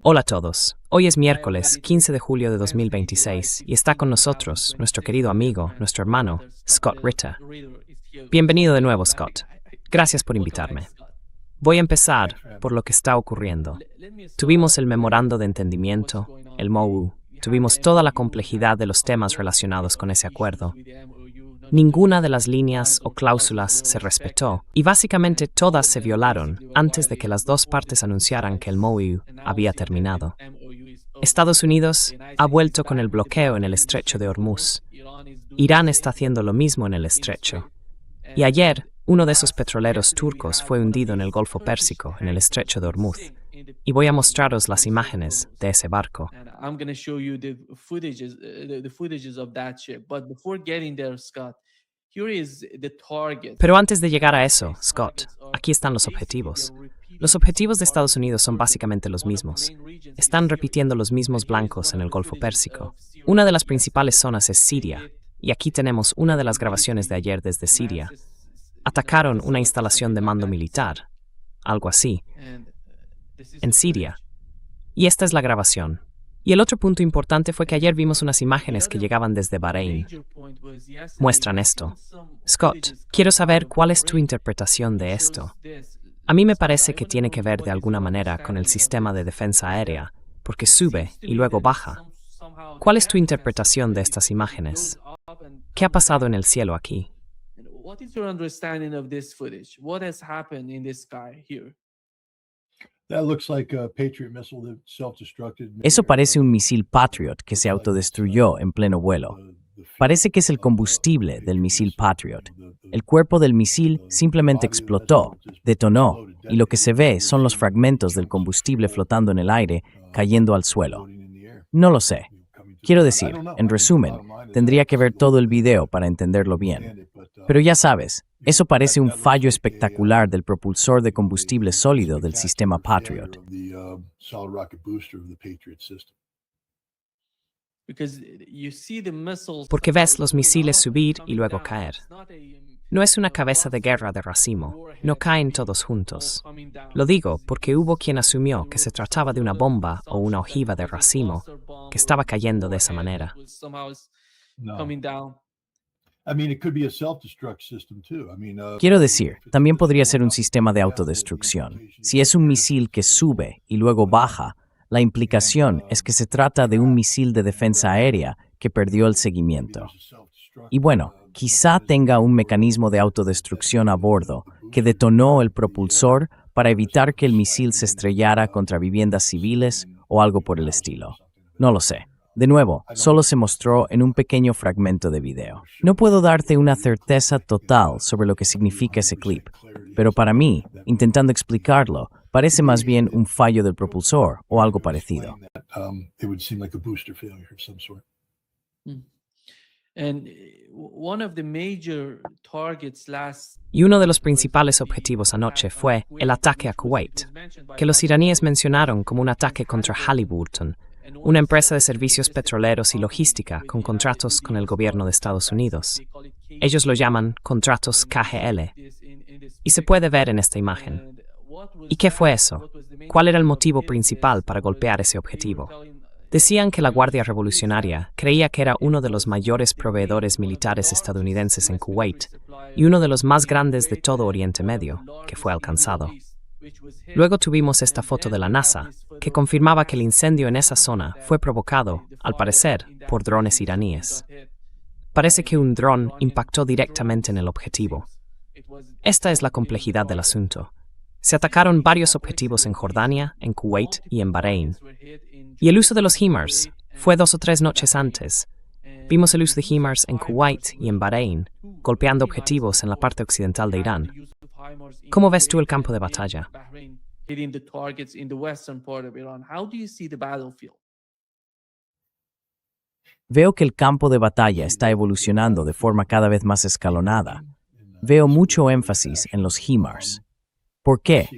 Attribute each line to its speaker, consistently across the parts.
Speaker 1: Hola a todos. Hoy es miércoles 15 de julio de 2026 y está con nosotros nuestro querido amigo, nuestro hermano, Scott Ritter. Bienvenido de nuevo, Scott. Gracias por invitarme. Voy a empezar por lo que está ocurriendo. Tuvimos el memorando de entendimiento, el MOU, tuvimos toda la complejidad de los temas relacionados con ese acuerdo. Ninguna de las líneas o cláusulas se respetó y básicamente todas se violaron antes de que las dos partes anunciaran que el MOU había terminado. Estados Unidos ha vuelto con el bloqueo en el estrecho de Hormuz. Irán está haciendo lo mismo en el estrecho. Y ayer, uno de esos petroleros turcos fue hundido en el Golfo Pérsico, en el estrecho de Hormuz. Y voy a mostraros las imágenes de ese barco. Pero antes de llegar a eso, Scott, aquí están los objetivos. Los objetivos de Estados Unidos son básicamente los mismos. Están repitiendo los mismos blancos en el Golfo Pérsico. Una de las principales zonas es Siria, y aquí tenemos una de las grabaciones de ayer desde Siria. Atacaron una instalación de mando militar, algo así, en Siria. Y esta es la grabación. Y el otro punto importante fue que ayer vimos unas imágenes que llegaban desde Bahrein. Muestran esto. Scott, quiero saber cuál es tu interpretación de esto. A mí me parece que tiene que ver de alguna manera con el sistema de defensa aérea, porque sube y luego baja. ¿Cuál es tu interpretación de estas imágenes? ¿Qué ha pasado en el cielo aquí?
Speaker 2: What is your understanding of this footage? What has happened in the sky here?
Speaker 3: Eso parece un misil Patriot que se autodestruyó en pleno vuelo. Parece que es el combustible del misil Patriot. El cuerpo del misil simplemente explotó, detonó, y lo que se ve son los fragmentos del combustible flotando en el aire, cayendo al suelo. No lo sé. Quiero decir, en resumen, tendría que ver todo el video para entenderlo bien. Pero ya sabes, eso parece un fallo espectacular del propulsor de combustible sólido del sistema Patriot.
Speaker 1: Porque ves los misiles subir y luego caer. No es una cabeza de guerra de racimo, no caen todos juntos. Lo digo porque hubo quien asumió que se trataba de una bomba o una ojiva de racimo que estaba cayendo de esa manera.
Speaker 3: Quiero decir, también podría ser un sistema de autodestrucción. Si es un misil que sube y luego baja, la implicación es que se trata de un misil de defensa aérea que perdió el seguimiento. Y bueno, quizá tenga un mecanismo de autodestrucción a bordo que detonó el propulsor para evitar que el misil se estrellara contra viviendas civiles o algo por el estilo. No lo sé. De nuevo, solo se mostró en un pequeño fragmento de video. No puedo darte una certeza total sobre lo que significa ese clip, pero para mí, intentando explicarlo, parece más bien un fallo del propulsor o algo parecido.
Speaker 1: Y uno de los principales objetivos anoche fue el ataque a Kuwait, que los iraníes mencionaron como un ataque contra Halliburton, una empresa de servicios petroleros y logística con contratos con el gobierno de Estados Unidos. Ellos lo llaman contratos KGL. Y se puede ver en esta imagen. ¿Y qué fue eso? ¿Cuál era el motivo principal para golpear ese objetivo? Decían que la Guardia Revolucionaria creía que era uno de los mayores proveedores militares estadounidenses en Kuwait y uno de los más grandes de todo Oriente Medio, que fue alcanzado. Luego tuvimos esta foto de la NASA, que confirmaba que el incendio en esa zona fue provocado, al parecer, por drones iraníes. Parece que un dron impactó directamente en el objetivo. Esta es la complejidad del asunto. Se atacaron varios objetivos en Jordania, en Kuwait y en Bahrein. Y el uso de los HIMARS fue 2 o 3 noches antes. Vimos el uso de HIMARS en Kuwait y en Bahrein, golpeando objetivos en la parte occidental de Irán. ¿Cómo ves tú el campo de batalla?
Speaker 3: Veo que el campo de batalla está evolucionando de forma cada vez más escalonada. Veo mucho énfasis en los HIMARS. ¿Por qué?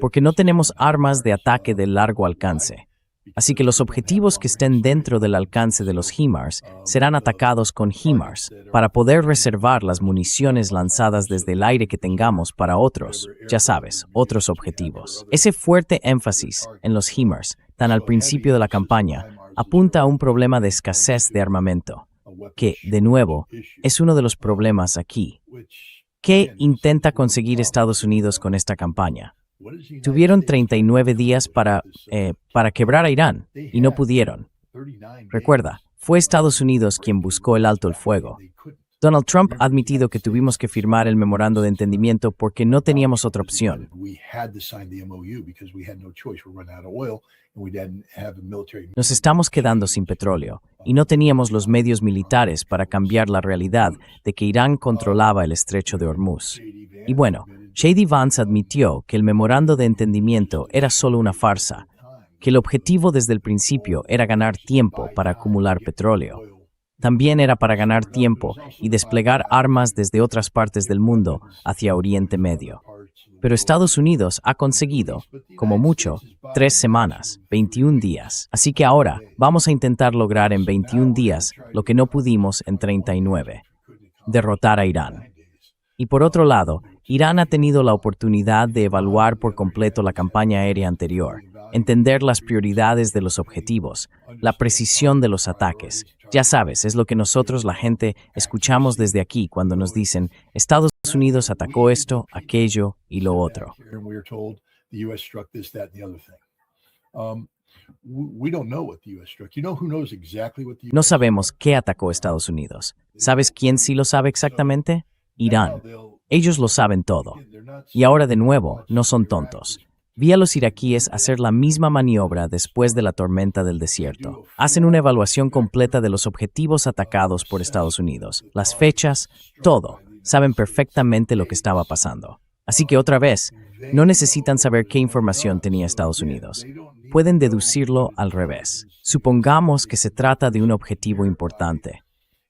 Speaker 3: Porque no tenemos armas de ataque de largo alcance. Así que los objetivos que estén dentro del alcance de los HIMARS serán atacados con HIMARS para poder reservar las municiones lanzadas desde el aire que tengamos para otros, ya sabes, otros objetivos. Ese fuerte énfasis en los HIMARS, tan al principio de la campaña, apunta a un problema de escasez de armamento, que, de nuevo, es uno de los problemas aquí. ¿Qué intenta conseguir Estados Unidos con esta campaña? Tuvieron 39 días para quebrar a Irán y no pudieron. Recuerda, fue Estados Unidos quien buscó el alto el fuego. Donald Trump ha admitido que tuvimos que firmar el memorando de entendimiento porque no teníamos otra opción. Nos estamos quedando sin petróleo y no teníamos los medios militares para cambiar la realidad de que Irán controlaba el estrecho de Hormuz. Y bueno, J.D. Vance admitió que el memorando de entendimiento era solo una farsa, que el objetivo desde el principio era ganar tiempo para acumular petróleo. También era para ganar tiempo y desplegar armas desde otras partes del mundo hacia Oriente Medio. Pero Estados Unidos ha conseguido, como mucho, 3 semanas, 21 días. Así que ahora vamos a intentar lograr en 21 días lo que no pudimos en 39, derrotar a Irán. Y por otro lado, Irán ha tenido la oportunidad de evaluar por completo la campaña aérea anterior, entender las prioridades de los objetivos, la precisión de los ataques. Ya sabes, es lo que nosotros, la gente, escuchamos desde aquí cuando nos dicen Estados Unidos atacó esto, aquello y lo otro. No sabemos qué atacó Estados Unidos. ¿Sabes quién sí lo sabe exactamente? Irán. Ellos lo saben todo. Y ahora de nuevo, no son tontos. Vi a los iraquíes hacer la misma maniobra después de la tormenta del desierto. Hacen una evaluación completa de los objetivos atacados por Estados Unidos, las fechas, todo. Saben perfectamente lo que estaba pasando. Así que otra vez, no necesitan saber qué información tenía Estados Unidos. Pueden deducirlo al revés. Supongamos que se trata de un objetivo importante.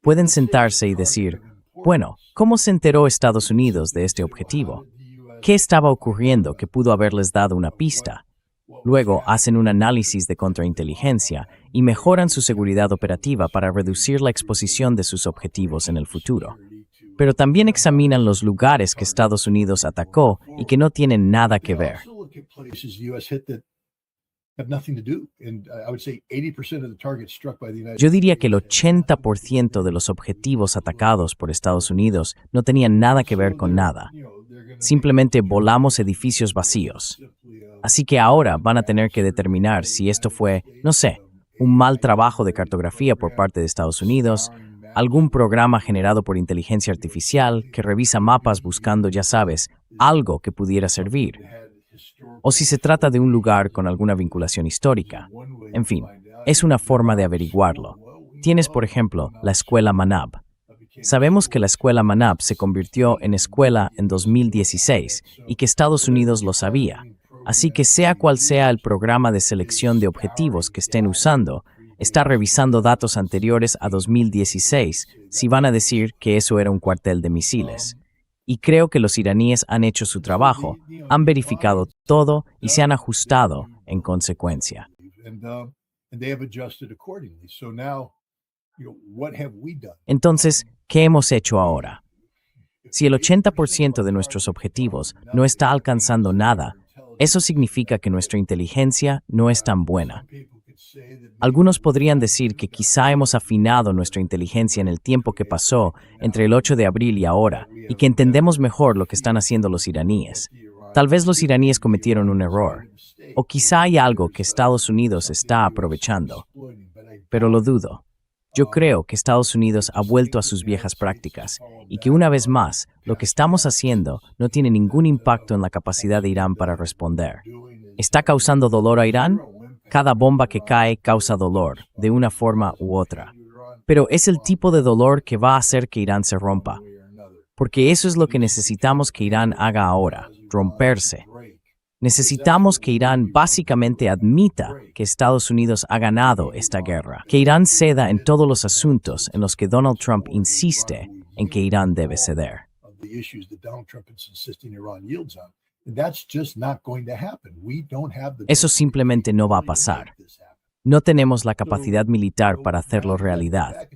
Speaker 3: Pueden sentarse y decir, bueno, ¿cómo se enteró Estados Unidos de este objetivo? ¿Qué estaba ocurriendo que pudo haberles dado una pista? Luego hacen un análisis de contrainteligencia y mejoran su seguridad operativa para reducir la exposición de sus objetivos en el futuro. Pero también examinan los lugares que Estados Unidos atacó y que no tienen nada que ver. Yo diría que el 80% de los objetivos atacados por Estados Unidos no tenían nada que ver con nada. Simplemente volamos edificios vacíos. Así que ahora van a tener que determinar si esto fue, no sé, un mal trabajo de cartografía por parte de Estados Unidos, algún programa generado por inteligencia artificial que revisa mapas buscando, ya sabes, algo que pudiera servir. O si se trata de un lugar con alguna vinculación histórica. En fin, es una forma de averiguarlo. Tienes, por ejemplo, la escuela Manab. Sabemos que la escuela Manab se convirtió en escuela en 2016 y que Estados Unidos lo sabía. Así que sea cual sea el programa de selección de objetivos que estén usando, está revisando datos anteriores a 2016 si van a decir que eso era un cuartel de misiles. Y creo que los iraníes han hecho su trabajo, han verificado todo y se han ajustado en consecuencia. Entonces, ¿qué hemos hecho ahora? Si el 80% de nuestros objetivos no está alcanzando nada, eso significa que nuestra inteligencia no es tan buena. Algunos podrían decir que quizá hemos afinado nuestra inteligencia en el tiempo que pasó entre el 8 de abril y ahora, y que entendemos mejor lo que están haciendo los iraníes. Tal vez los iraníes cometieron un error, o quizá hay algo que Estados Unidos está aprovechando, pero lo dudo. Yo creo que Estados Unidos ha vuelto a sus viejas prácticas y que una vez más, lo que estamos haciendo no tiene ningún impacto en la capacidad de Irán para responder. ¿Está causando dolor a Irán? Cada bomba que cae causa dolor, de una forma u otra. Pero es el tipo de dolor que va a hacer que Irán se rompa. Porque eso es lo que necesitamos que Irán haga ahora, romperse. Necesitamos que Irán básicamente admita que Estados Unidos ha ganado esta guerra, que Irán ceda en todos los asuntos en los que Donald Trump insiste en que Irán debe ceder. Eso simplemente no va a pasar. No tenemos la capacidad militar para hacerlo realidad.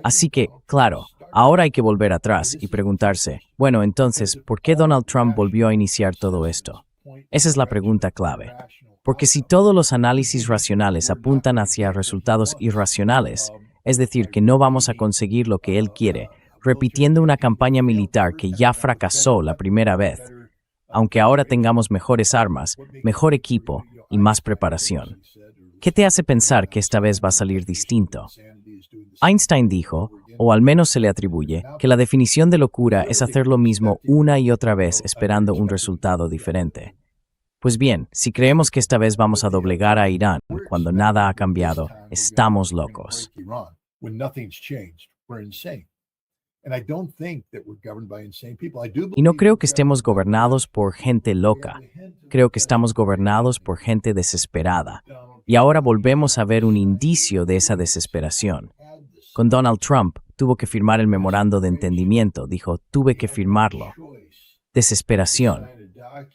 Speaker 3: Así que, claro, ahora hay que volver atrás y preguntarse, bueno, entonces, ¿por qué Donald Trump volvió a iniciar todo esto? Esa es la pregunta clave. Porque si todos los análisis racionales apuntan hacia resultados irracionales, es decir, que no vamos a conseguir lo que él quiere, repitiendo una campaña militar que ya fracasó la primera vez, aunque ahora tengamos mejores armas, mejor equipo y más preparación. ¿Qué te hace pensar que esta vez va a salir distinto? Einstein dijo, o al menos se le atribuye, que la definición de locura es hacer lo mismo una y otra vez esperando un resultado diferente. Pues bien, si creemos que esta vez vamos a doblegar a Irán cuando nada ha cambiado, estamos locos. Y no creo que estemos gobernados por gente loca. Creo que estamos gobernados por gente desesperada. Y ahora volvemos a ver un indicio de esa desesperación. Con Donald Trump, tuvo que firmar el memorando de entendimiento. Dijo, tuve que firmarlo. Desesperación.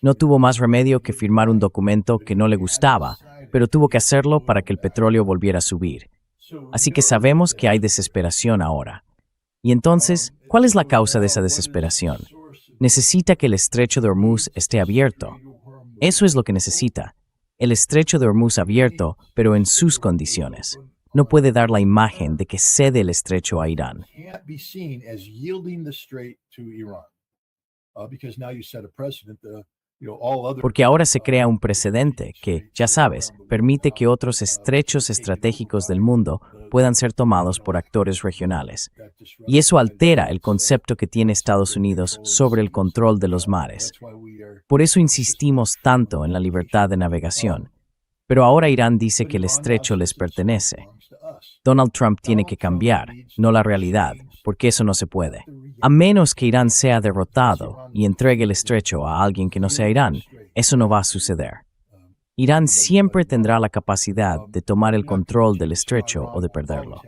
Speaker 3: No tuvo más remedio que firmar un documento que no le gustaba, pero tuvo que hacerlo para que el petróleo volviera a subir. Así que sabemos que hay desesperación ahora. Y entonces, ¿cuál es la causa de esa desesperación? Necesita que el estrecho de Hormuz esté abierto. Eso es lo que necesita. El estrecho de Hormuz abierto, pero en sus condiciones. No puede dar la imagen de que cede el estrecho a Irán. Porque ahora se crea un precedente que, ya sabes, permite que otros estrechos estratégicos del mundo puedan ser tomados por actores regionales. Y eso altera el concepto que tiene Estados Unidos sobre el control de los mares. Por eso insistimos tanto en la libertad de navegación. Pero ahora Irán dice que el estrecho les pertenece. Donald Trump tiene que cambiar, no la realidad, porque eso no se puede. A menos que Irán sea derrotado y entregue el estrecho a alguien que no sea Irán, eso no va a suceder. Irán siempre tendrá la capacidad de tomar el control del estrecho o de perderlo.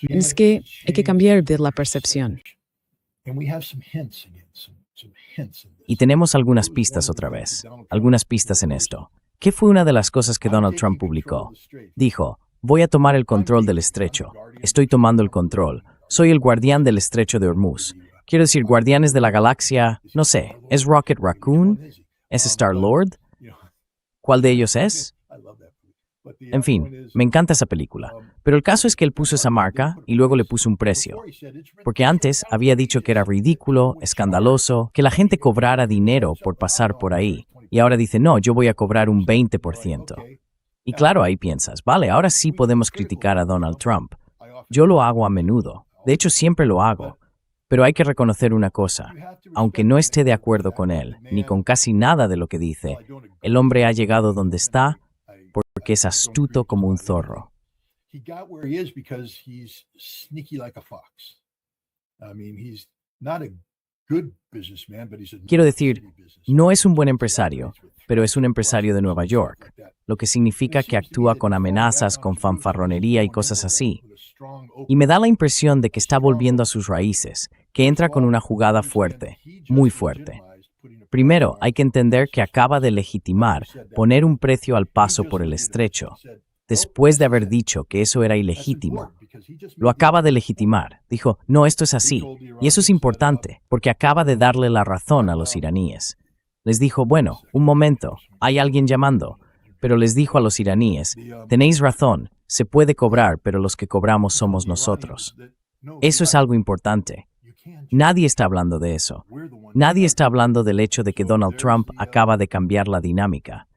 Speaker 4: Es que hay que cambiar de la percepción.
Speaker 3: Y tenemos algunas pistas otra vez, algunas pistas en esto. ¿Qué fue una de las cosas que Donald Trump publicó? Dijo, voy a tomar el control del estrecho. Estoy tomando el control. Soy el guardián del estrecho de Hormuz. Quiero decir, guardianes de la galaxia, no sé, ¿es Rocket Raccoon? ¿Es Star-Lord? ¿Cuál de ellos es? En fin, me encanta esa película. Pero el caso es que él puso esa marca y luego le puso un precio. Porque antes había dicho que era ridículo, escandaloso, que la gente cobrara dinero por pasar por ahí. Y ahora dice, no, yo voy a cobrar un 20%. Y claro, ahí piensas, vale, ahora sí podemos criticar a Donald Trump. Yo lo hago a menudo. De hecho, siempre lo hago. Pero hay que reconocer una cosa. Aunque no esté de acuerdo con él, ni con casi nada de lo que dice, el hombre ha llegado donde está porque es astuto como un zorro. Quiero decir, no es un buen empresario, pero es un empresario de Nueva York, lo que significa que actúa con amenazas, con fanfarronería y cosas así. Y me da la impresión de que está volviendo a sus raíces, que entra con una jugada fuerte, muy fuerte. Primero, hay que entender que acaba de legitimar poner un precio al paso por el estrecho, después de haber dicho que eso era ilegítimo. Lo acaba de legitimar. Dijo, no, esto es así. Y eso es importante, porque acaba de darle la razón a los iraníes. Les dijo, bueno, un momento, hay alguien llamando. Pero les dijo a los iraníes, tenéis razón, se puede cobrar, pero los que cobramos somos nosotros. Eso es algo importante. Nadie está hablando de eso. Nadie está hablando del hecho de que Donald Trump acaba de cambiar la dinámica.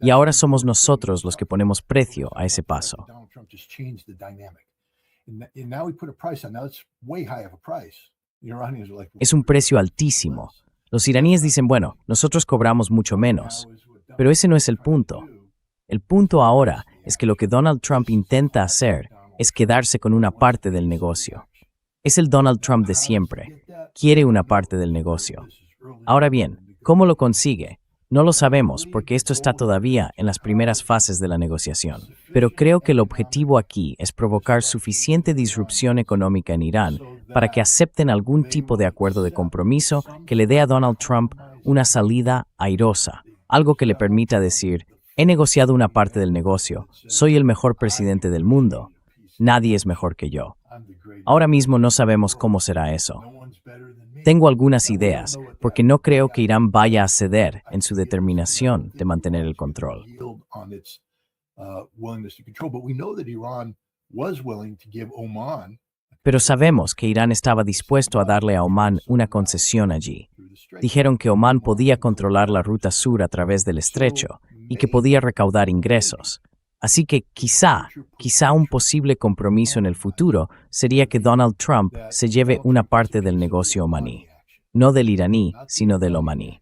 Speaker 3: Y ahora somos nosotros los que ponemos precio a ese paso. Es un precio altísimo. Los iraníes dicen, bueno, nosotros cobramos mucho menos. Pero ese no es el punto. El punto ahora es que lo que Donald Trump intenta hacer es quedarse con una parte del negocio. Es el Donald Trump de siempre. Quiere una parte del negocio. Ahora bien, ¿cómo lo consigue? No lo sabemos porque esto está todavía en las primeras fases de la negociación. Pero creo que el objetivo aquí es provocar suficiente disrupción económica en Irán para que acepten algún tipo de acuerdo de compromiso que le dé a Donald Trump una salida airosa, algo que le permita decir, he negociado una parte del negocio, soy el mejor presidente del mundo, nadie es mejor que yo. Ahora mismo no sabemos cómo será eso. Tengo algunas ideas, porque no creo que Irán vaya a ceder en su determinación de mantener el control. Pero sabemos que Irán estaba dispuesto a darle a Omán una concesión allí. Dijeron que Omán podía controlar la ruta sur a través del estrecho y que podía recaudar ingresos. Así que quizá un posible compromiso en el futuro sería que Donald Trump se lleve una parte del negocio omaní. No del iraní, sino del omaní.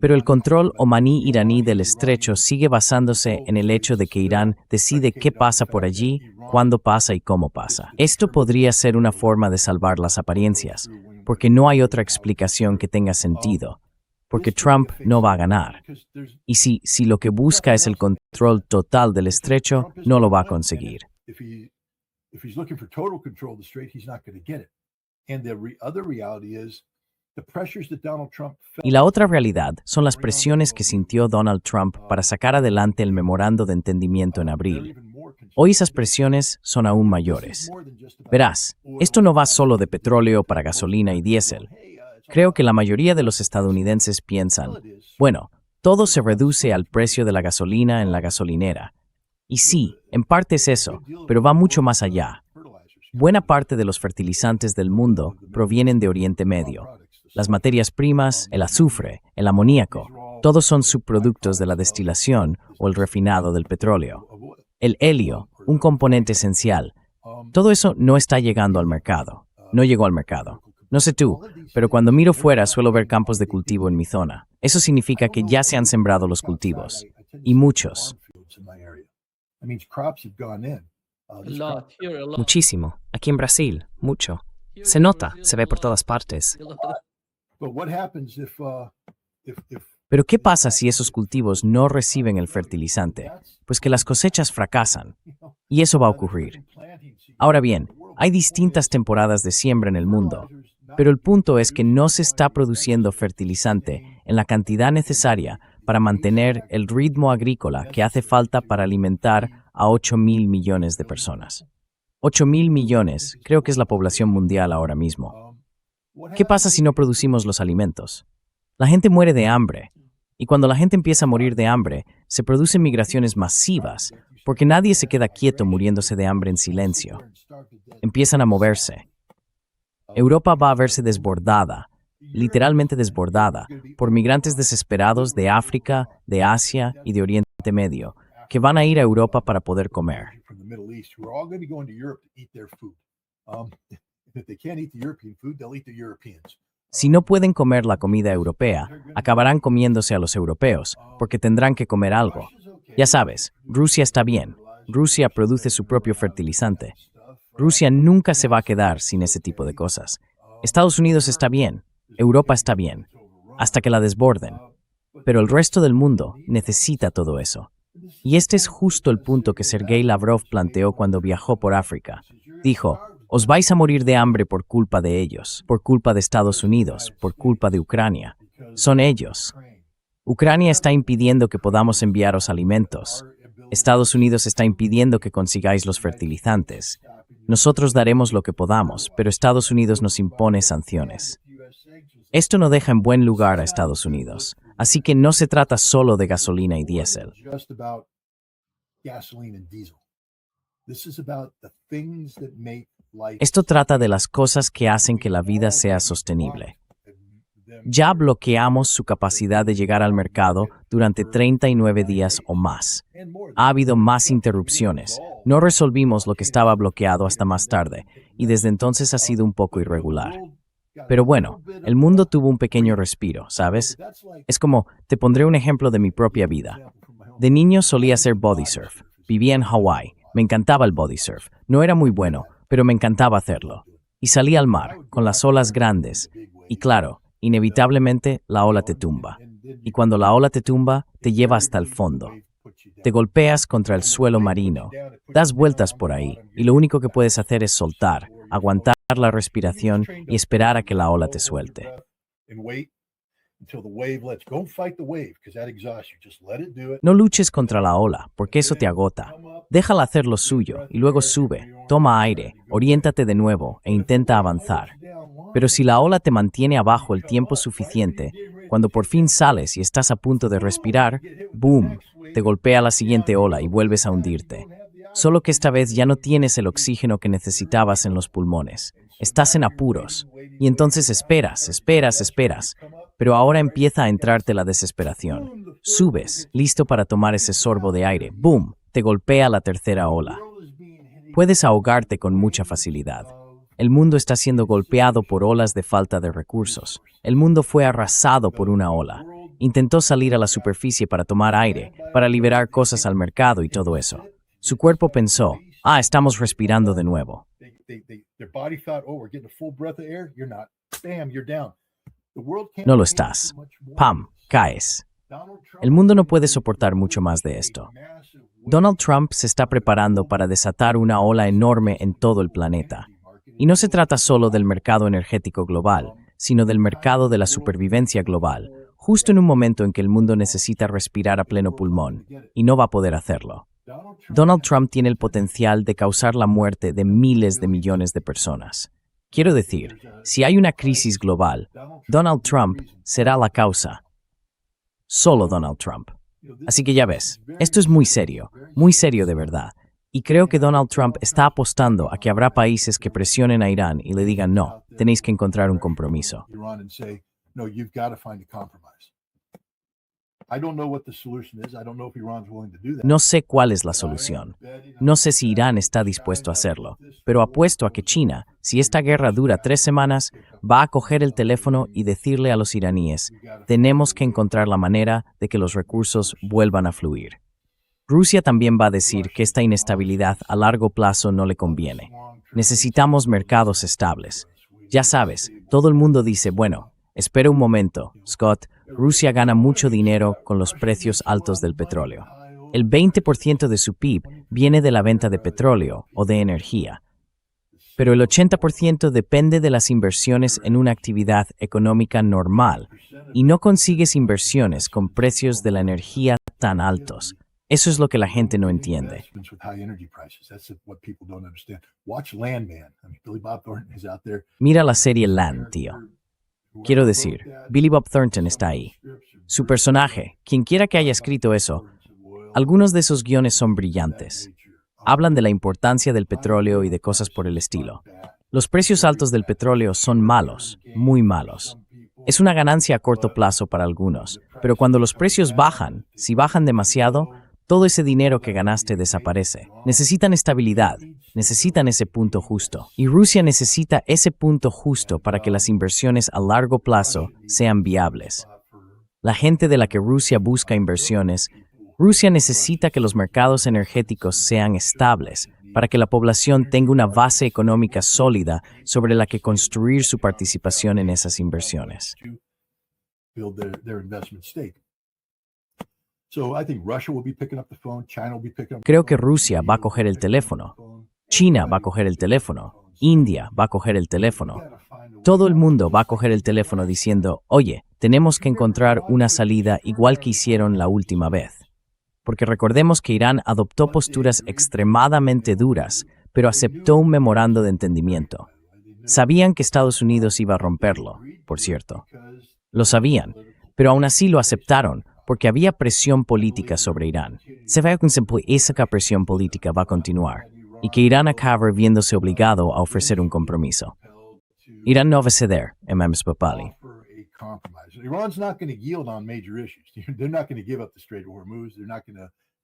Speaker 3: Pero el control omaní-iraní del estrecho sigue basándose en el hecho de que Irán decide qué pasa por allí, cuándo pasa y cómo pasa. Esto podría ser una forma de salvar las apariencias, porque no hay otra explicación que tenga sentido, porque Trump no va a ganar. Y si lo que busca es el control total del estrecho, no lo va a conseguir. Y la otra realidad son las presiones que sintió Donald Trump para sacar adelante el memorando de entendimiento en abril. Hoy esas presiones son aún mayores. Verás, esto no va solo de petróleo para gasolina y diésel. Creo que la mayoría de los estadounidenses piensan, bueno, todo se reduce al precio de la gasolina en la gasolinera. Y sí, en parte es eso, pero va mucho más allá. Buena parte de los fertilizantes del mundo provienen de Oriente Medio. Las materias primas, el azufre, el amoníaco, todos son subproductos de la destilación o el refinado del petróleo. El helio, un componente esencial, todo eso no está llegando al mercado. No llegó al mercado. No sé tú, pero cuando miro fuera suelo ver campos de cultivo en mi zona. Eso significa que ya se han sembrado los cultivos. Y muchos.
Speaker 1: Muchísimo. Aquí en Brasil, mucho. Se nota, se ve por todas partes.
Speaker 3: Pero ¿qué pasa si esos cultivos no reciben el fertilizante? Pues que las cosechas fracasan. Y eso va a ocurrir. Ahora bien, hay distintas temporadas de siembra en el mundo, pero el punto es que no se está produciendo fertilizante en la cantidad necesaria para mantener el ritmo agrícola que hace falta para alimentar a 8.000 millones de personas. 8.000 millones, creo que es la población mundial ahora mismo. ¿Qué pasa si no producimos los alimentos? La gente muere de hambre. Y cuando la gente empieza a morir de hambre, se producen migraciones masivas, porque nadie se queda quieto muriéndose de hambre en silencio. Empiezan a moverse. Europa va a verse desbordada, literalmente desbordada, por migrantes desesperados de África, de Asia y de Oriente Medio, que van a ir a Europa para poder comer. Si no pueden comer la comida europea, acabarán comiéndose a los europeos, porque tendrán que comer algo. Ya sabes, Rusia está bien. Rusia produce su propio fertilizante. Rusia nunca se va a quedar sin ese tipo de cosas. Estados Unidos está bien. Europa está bien. Hasta que la desborden. Pero el resto del mundo necesita todo eso. Y este es justo el punto que Sergei Lavrov planteó cuando viajó por África. Dijo, os vais a morir de hambre por culpa de ellos, por culpa de Estados Unidos, por culpa de Ucrania. Son ellos. Ucrania está impidiendo que podamos enviaros alimentos. Estados Unidos está impidiendo que consigáis los fertilizantes. Nosotros daremos lo que podamos, pero Estados Unidos nos impone sanciones. Esto no deja en buen lugar a Estados Unidos. Así que no se trata solo de gasolina y diésel. Esto trata de las cosas que hacen que la vida sea sostenible. Ya bloqueamos su capacidad de llegar al mercado durante 39 días o más. Ha habido más interrupciones. No resolvimos lo que estaba bloqueado hasta más tarde, y desde entonces ha sido un poco irregular. Pero bueno, el mundo tuvo un pequeño respiro, ¿sabes? Es como, te pondré un ejemplo de mi propia vida. De niño solía hacer body surf. Vivía en Hawái. Me encantaba el body surf. No era muy bueno, pero me encantaba hacerlo. Y salí al mar, con las olas grandes. Y claro, inevitablemente la ola te tumba. Y cuando la ola te tumba, te lleva hasta el fondo. Te golpeas contra el suelo marino, das vueltas por ahí, y lo único que puedes hacer es soltar, aguantar la respiración y esperar a que la ola te suelte. No luches contra la ola, porque eso te agota. Déjala hacer lo suyo y luego sube, toma aire, oriéntate de nuevo e intenta avanzar. Pero si la ola te mantiene abajo el tiempo suficiente, cuando por fin sales y estás a punto de respirar, ¡boom!, te golpea la siguiente ola y vuelves a hundirte. Solo que esta vez ya no tienes el oxígeno que necesitabas en los pulmones. Estás en apuros. Y entonces esperas. Pero ahora empieza a entrarte la desesperación. Subes, listo para tomar ese sorbo de aire. ¡Boom!, te golpea la tercera ola. Puedes ahogarte con mucha facilidad. El mundo está siendo golpeado por olas de falta de recursos. El mundo fue arrasado por una ola. Intentó salir a la superficie para tomar aire, para liberar cosas al mercado y todo eso. Su cuerpo pensó, estamos respirando de nuevo. No lo estás. ¡Pam!, caes. El mundo no puede soportar mucho más de esto. Donald Trump se está preparando para desatar una ola enorme en todo el planeta. Y no se trata solo del mercado energético global, sino del mercado de la supervivencia global, justo en un momento en que el mundo necesita respirar a pleno pulmón, y no va a poder hacerlo. Donald Trump tiene el potencial de causar la muerte de miles de millones de personas. Quiero decir, si hay una crisis global, Donald Trump será la causa. Solo Donald Trump. Así que ya ves, esto es muy serio de verdad. Y creo que Donald Trump está apostando a que habrá países que presionen a Irán y le digan no, tenéis que encontrar un compromiso. No sé cuál es la solución. No sé si Irán está dispuesto a hacerlo, pero apuesto a que China, si esta guerra dura 3 semanas, va a coger el teléfono y decirle a los iraníes, tenemos que encontrar la manera de que los recursos vuelvan a fluir. Rusia también va a decir que esta inestabilidad a largo plazo no le conviene. Necesitamos mercados estables. Ya sabes, todo el mundo dice, bueno, espera un momento, Scott, Rusia gana mucho dinero con los precios altos del petróleo. El 20% de su PIB viene de la venta de petróleo o de energía. Pero el 80% depende de las inversiones en una actividad económica normal y no consigues inversiones con precios de la energía tan altos. Eso es lo que la gente no entiende. Mira la serie Land, tío. Quiero decir, Billy Bob Thornton está ahí. Su personaje, quien quiera que haya escrito eso, algunos de esos guiones son brillantes. Hablan de la importancia del petróleo y de cosas por el estilo. Los precios altos del petróleo son malos, muy malos. Es una ganancia a corto plazo para algunos, pero cuando los precios bajan, si bajan demasiado, todo ese dinero que ganaste desaparece. Necesitan estabilidad, necesitan ese punto justo. Y Rusia necesita ese punto justo para que las inversiones a largo plazo sean viables. La gente de la que Rusia busca inversiones, Rusia necesita que los mercados energéticos sean estables para que la población tenga una base económica sólida sobre la que construir su participación en esas inversiones. Creo que Rusia va a coger el teléfono, China va a coger el teléfono, India va a coger el teléfono. Todo el mundo va a coger el teléfono diciendo, oye, tenemos que encontrar una salida igual que hicieron la última vez. Porque recordemos que Irán adoptó posturas extremadamente duras, pero aceptó un memorando de entendimiento. Sabían que Estados Unidos iba a romperlo, por cierto. Lo sabían, pero aún así lo aceptaron, porque había presión política sobre Irán. Se ve que esa presión política va a continuar, y que Irán acaba viéndose obligado a ofrecer un compromiso. Irán no va a ceder, Imam Papali.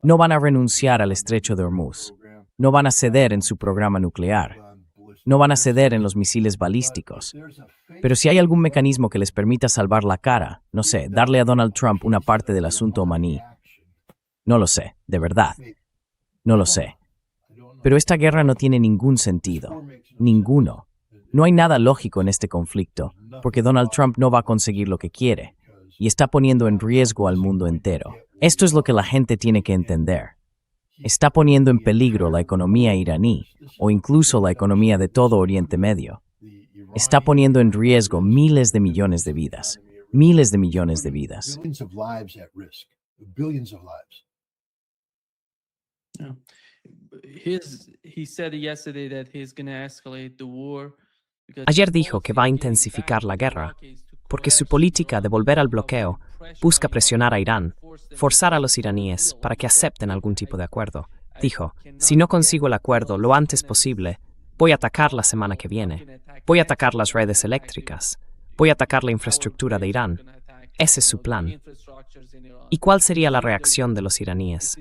Speaker 3: No van a renunciar al estrecho de Hormuz. No van a ceder en su programa nuclear. No van a ceder en los misiles balísticos. Pero si hay algún mecanismo que les permita salvar la cara, no sé, darle a Donald Trump una parte del asunto omaní. No lo sé, de verdad. No lo sé. Pero esta guerra no tiene ningún sentido. Ninguno. No hay nada lógico en este conflicto, porque Donald Trump no va a conseguir lo que quiere, y está poniendo en riesgo al mundo entero. Esto es lo que la gente tiene que entender. Está poniendo en peligro la economía iraní, o incluso la economía de todo Oriente Medio. Está poniendo en riesgo miles de millones de vidas. miles de millones de vidas.
Speaker 5: Billions of lives at risk. Billions of lives.
Speaker 2: Yeah. He said yesterday that he's going to escalate the war.
Speaker 1: Ayer dijo que va a intensificar la guerra porque su política de volver al bloqueo busca presionar a Irán, forzar a los iraníes para que acepten algún tipo de acuerdo. Dijo, si no consigo el acuerdo lo antes posible, voy a atacar la semana que viene, voy a atacar las redes eléctricas, voy a atacar la infraestructura de Irán. Ese es su plan. ¿Y cuál sería la reacción de los iraníes?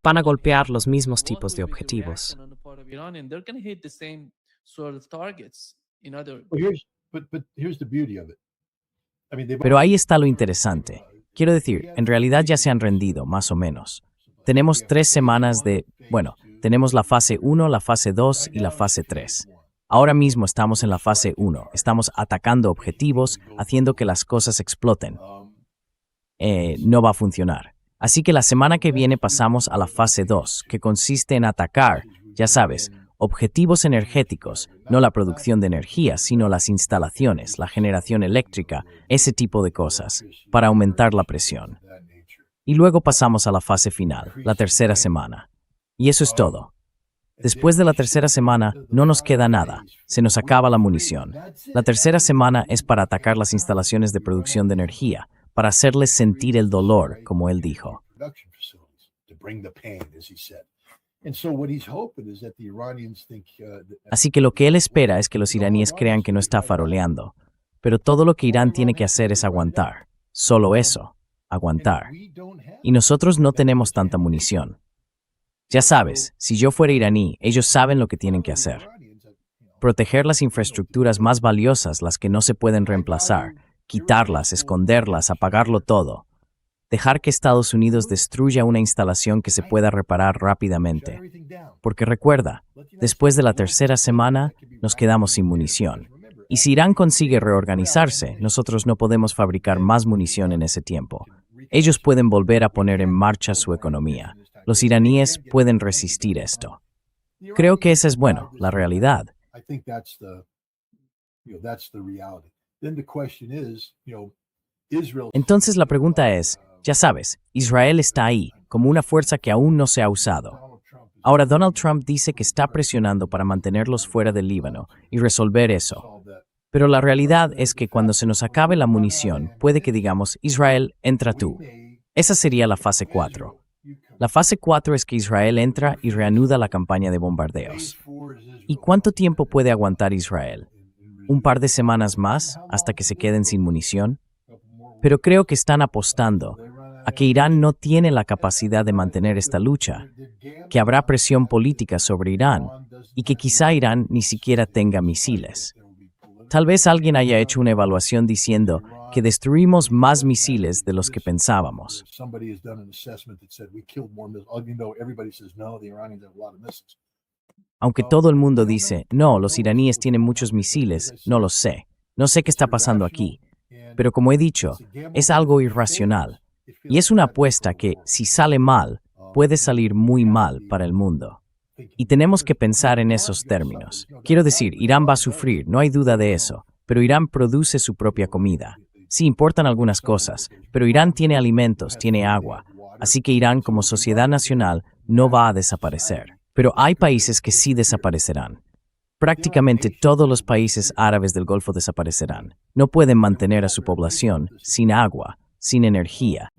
Speaker 1: Van a golpear los mismos tipos de objetivos.
Speaker 5: Here's the beauty of it.
Speaker 3: Pero ahí está lo interesante. Quiero decir, en realidad ya se han rendido, más o menos. Tenemos 3 semanas tenemos la fase 1, la fase 2 y la fase 3. Ahora mismo estamos en la fase 1. Estamos atacando objetivos, haciendo que las cosas exploten. No va a funcionar. Así que la semana que viene pasamos a la fase 2, que consiste en atacar, ya sabes, objetivos energéticos, no la producción de energía, sino las instalaciones, la generación eléctrica, ese tipo de cosas, para aumentar la presión. Y luego pasamos a la fase final, la tercera semana. Y eso es todo. Después de la tercera semana, no nos queda nada. Se nos acaba la munición. La tercera semana es para atacar las instalaciones de producción de energía, para hacerles sentir el dolor, como él dijo. Así que lo que él espera es que los iraníes crean que no está faroleando. Pero todo lo que Irán tiene que hacer es aguantar. Solo eso, aguantar. Y nosotros no tenemos tanta munición. Ya sabes, si yo fuera iraní, ellos saben lo que tienen que hacer. Proteger las infraestructuras más valiosas, las que no se pueden reemplazar, quitarlas, esconderlas, apagarlo todo. Dejar que Estados Unidos destruya una instalación que se pueda reparar rápidamente. Porque recuerda, después de la tercera semana, nos quedamos sin munición. Y si Irán consigue reorganizarse, nosotros no podemos fabricar más munición en ese tiempo. Ellos pueden volver a poner en marcha su economía. Los iraníes pueden resistir esto. Creo que esa es, la realidad. Entonces la pregunta es, ya sabes, Israel está ahí, como una fuerza que aún no se ha usado. Ahora Donald Trump dice que está presionando para mantenerlos fuera del Líbano y resolver eso. Pero la realidad es que cuando se nos acabe la munición, puede que digamos, Israel, entra tú. Esa sería la fase 4. La fase 4 es que Israel entra y reanuda la campaña de bombardeos. ¿Y cuánto tiempo puede aguantar Israel? ¿Un par de semanas más hasta que se queden sin munición? Pero creo que están apostando a que Irán no tiene la capacidad de mantener esta lucha, que habrá presión política sobre Irán y que quizá Irán ni siquiera tenga misiles. Tal vez alguien haya hecho una evaluación diciendo que destruimos más misiles de los que pensábamos. Aunque todo el mundo dice, no, los iraníes tienen muchos misiles, no lo sé. No sé qué está pasando aquí. Pero como he dicho, es algo irracional. Y es una apuesta que, si sale mal, puede salir muy mal para el mundo. Y tenemos que pensar en esos términos. Quiero decir, Irán va a sufrir, no hay duda de eso, pero Irán produce su propia comida. Sí, importan algunas cosas, pero Irán tiene alimentos, tiene agua. Así que Irán como sociedad nacional no va a desaparecer. Pero hay países que sí desaparecerán. Prácticamente todos los países árabes del Golfo desaparecerán. No pueden mantener a su población sin agua, sin energía.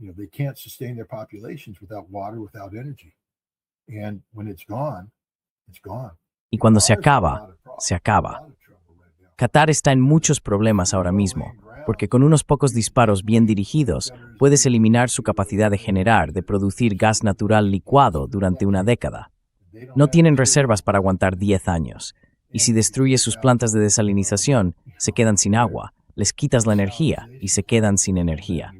Speaker 3: Y cuando se acaba, se acaba. Qatar está en muchos problemas ahora mismo, porque con unos pocos disparos bien dirigidos puedes eliminar su capacidad de generar, de producir gas natural licuado durante una década. No tienen reservas para aguantar 10 años. Y si destruyes sus plantas de desalinización, se quedan sin agua, les quitas la energía y se quedan sin energía.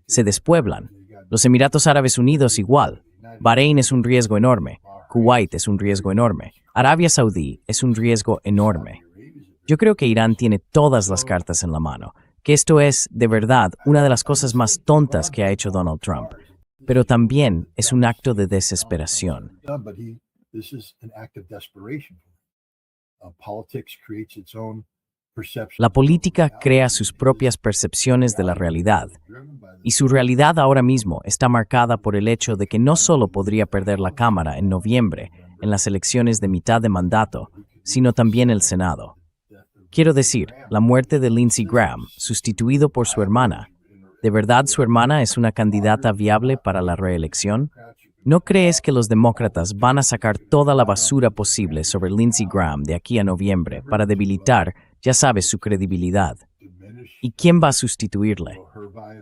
Speaker 3: Se despueblan. Los Emiratos Árabes Unidos igual. Bahrein es un riesgo enorme. Kuwait es un riesgo enorme. Arabia Saudí es un riesgo enorme. Yo creo que Irán tiene todas las cartas en la mano, que esto es, de verdad, una de las cosas más tontas que ha hecho Donald Trump. Pero también es un acto de desesperación. La política crea sus propias percepciones de la realidad, y su realidad ahora mismo está marcada por el hecho de que no solo podría perder la Cámara en noviembre en las elecciones de mitad de mandato, sino también el Senado. Quiero decir, la muerte de Lindsey Graham, sustituido por su hermana. ¿De verdad su hermana es una candidata viable para la reelección? ¿No crees que los demócratas van a sacar toda la basura posible sobre Lindsey Graham de aquí a noviembre para debilitar, ya sabes, su credibilidad? ¿Y quién va a sustituirle?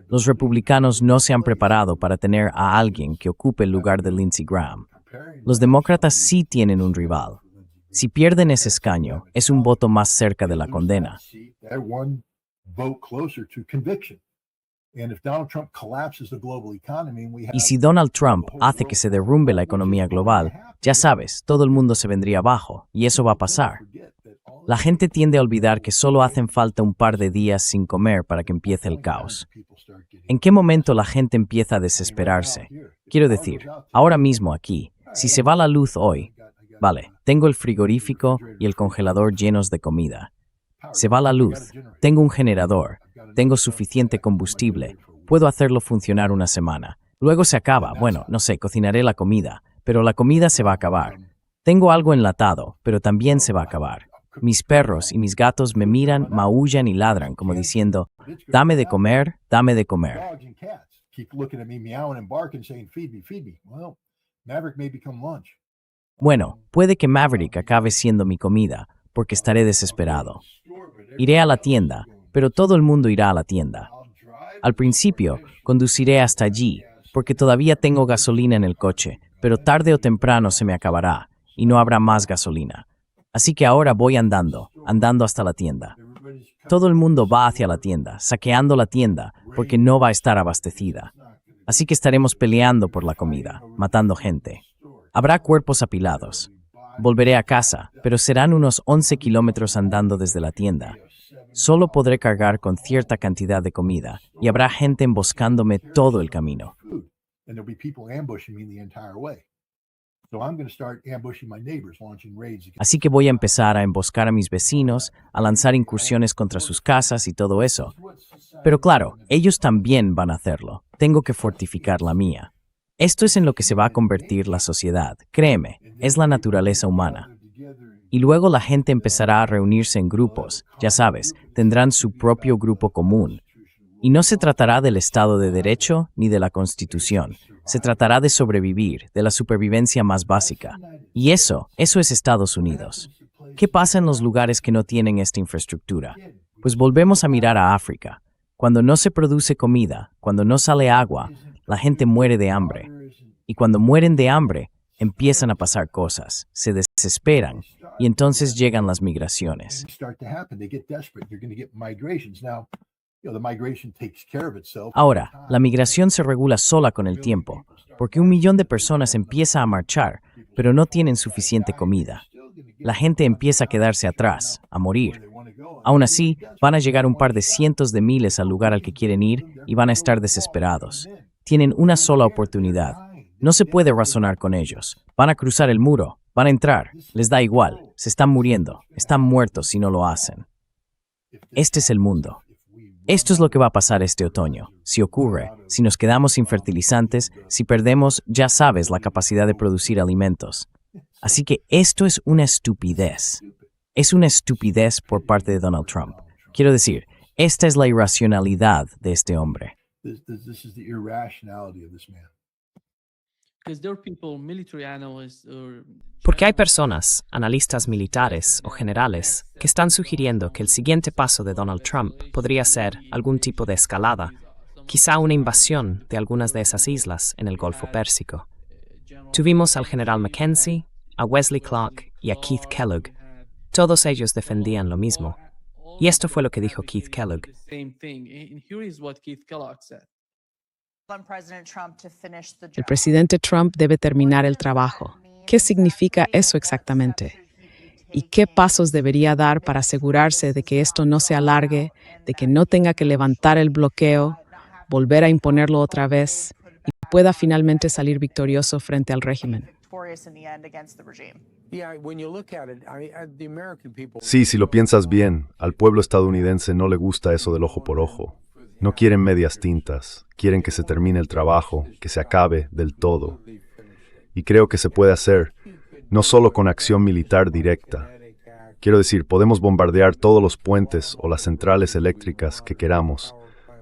Speaker 3: Los republicanos no se han preparado para tener a alguien que ocupe el lugar de Lindsey Graham. Los demócratas sí tienen un rival. Si pierden ese escaño, es un voto más cerca de la condena. Y si Donald Trump hace que se derrumbe la economía global, ya sabes, todo el mundo se vendría abajo, y eso va a pasar. La gente tiende a olvidar que solo hacen falta un par de días sin comer para que empiece el caos. ¿En qué momento la gente empieza a desesperarse? Quiero decir, ahora mismo aquí, si se va la luz hoy, vale, tengo el frigorífico y el congelador llenos de comida. Se va la luz, tengo un generador, tengo suficiente combustible, puedo hacerlo funcionar una semana. Luego se acaba, bueno, no sé, cocinaré la comida, pero la comida se va a acabar. Tengo algo enlatado, pero también se va a acabar. Mis perros y mis gatos me miran, maullan y ladran, como diciendo, dame de comer, dame de comer. Bueno, puede que Maverick acabe siendo mi comida, porque estaré desesperado. Iré a la tienda, pero todo el mundo irá a la tienda. Al principio, conduciré hasta allí, porque todavía tengo gasolina en el coche, pero tarde o temprano se me acabará, y no habrá más gasolina. Así que ahora voy andando hasta la tienda. Todo el mundo va hacia la tienda, saqueando la tienda, porque no va a estar abastecida. Así que estaremos peleando por la comida, matando gente. Habrá cuerpos apilados. Volveré a casa, pero serán unos 11 kilómetros andando desde la tienda. Solo podré cargar con cierta cantidad de comida, y habrá gente emboscándome todo el camino. Así que voy a empezar a emboscar a mis vecinos, a lanzar incursiones contra sus casas y todo eso. Pero claro, ellos también van a hacerlo. Tengo que fortificar la mía. Esto es en lo que se va a convertir la sociedad. Créeme, es la naturaleza humana. Y luego la gente empezará a reunirse en grupos. Ya sabes, tendrán su propio grupo común. Y no se tratará del Estado de Derecho ni de la Constitución. Se tratará de sobrevivir, de la supervivencia más básica. Y eso es Estados Unidos. ¿Qué pasa en los lugares que no tienen esta infraestructura? Pues volvemos a mirar a África. Cuando no se produce comida, cuando no sale agua, la gente muere de hambre. Y cuando mueren de hambre, empiezan a pasar cosas, se desesperan, y entonces llegan las migraciones. Ahora, la migración se regula sola con el tiempo, porque 1 millón de personas empieza a marchar, pero no tienen suficiente comida. La gente empieza a quedarse atrás, a morir. Aún así, van a llegar un par de cientos de miles al lugar al que quieren ir y van a estar desesperados. Tienen una sola oportunidad. No se puede razonar con ellos. Van a cruzar el muro, van a entrar, les da igual, se están muriendo, están muertos si no lo hacen. Este es el mundo. Esto es lo que va a pasar este otoño. Si ocurre, si nos quedamos sin fertilizantes, si perdemos, ya sabes, la capacidad de producir alimentos. Así que esto es una estupidez. Es una estupidez por parte de Donald Trump. Quiero decir, esta es la irracionalidad de este hombre.
Speaker 1: Porque hay personas, analistas militares o generales, que están sugiriendo que el siguiente paso de Donald Trump podría ser algún tipo de escalada, quizá una invasión de algunas de esas islas en el Golfo Pérsico. Tuvimos al general Mackenzie, a Wesley Clark y a Keith Kellogg. Todos ellos defendían lo mismo. Y esto fue lo que dijo Keith Kellogg.
Speaker 4: El presidente Trump debe terminar el trabajo. ¿Qué significa eso exactamente? ¿Y qué pasos debería dar para asegurarse de que esto no se alargue, de que no tenga que levantar el bloqueo, volver a imponerlo otra vez y pueda finalmente salir victorioso frente al régimen?
Speaker 6: Sí, si lo piensas bien, al pueblo estadounidense no le gusta eso del ojo por ojo. No quieren medias tintas, quieren que se termine el trabajo, que se acabe del todo. Y creo que se puede hacer, no solo con acción militar directa. Quiero decir, podemos bombardear todos los puentes o las centrales eléctricas que queramos,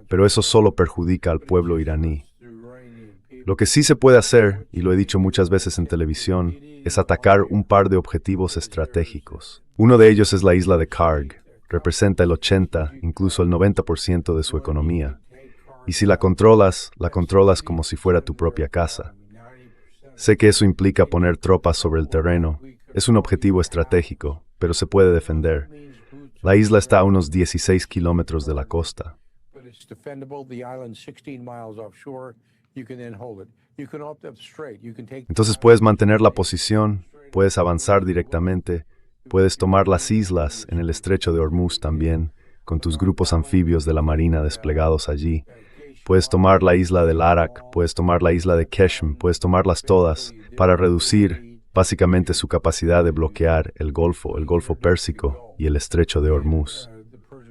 Speaker 6: pero eso solo perjudica al pueblo iraní. Lo que sí se puede hacer, y lo he dicho muchas veces en televisión, es atacar un par de objetivos estratégicos. Uno de ellos es la isla de Karg. Representa el 80, incluso el 90% de su economía. Y si la controlas como si fuera tu propia casa. Sé que eso implica poner tropas sobre el terreno. Es un objetivo estratégico, pero se puede defender. La isla está a unos 16 kilómetros de la costa. Entonces puedes mantener la posición, puedes avanzar directamente, puedes tomar las islas en el estrecho de Hormuz también, con tus grupos anfibios de la Marina desplegados allí. Puedes tomar la isla del Arak, puedes tomar la isla de Keshm, puedes tomarlas todas para reducir básicamente su capacidad de bloquear el Golfo Pérsico y el estrecho de Hormuz.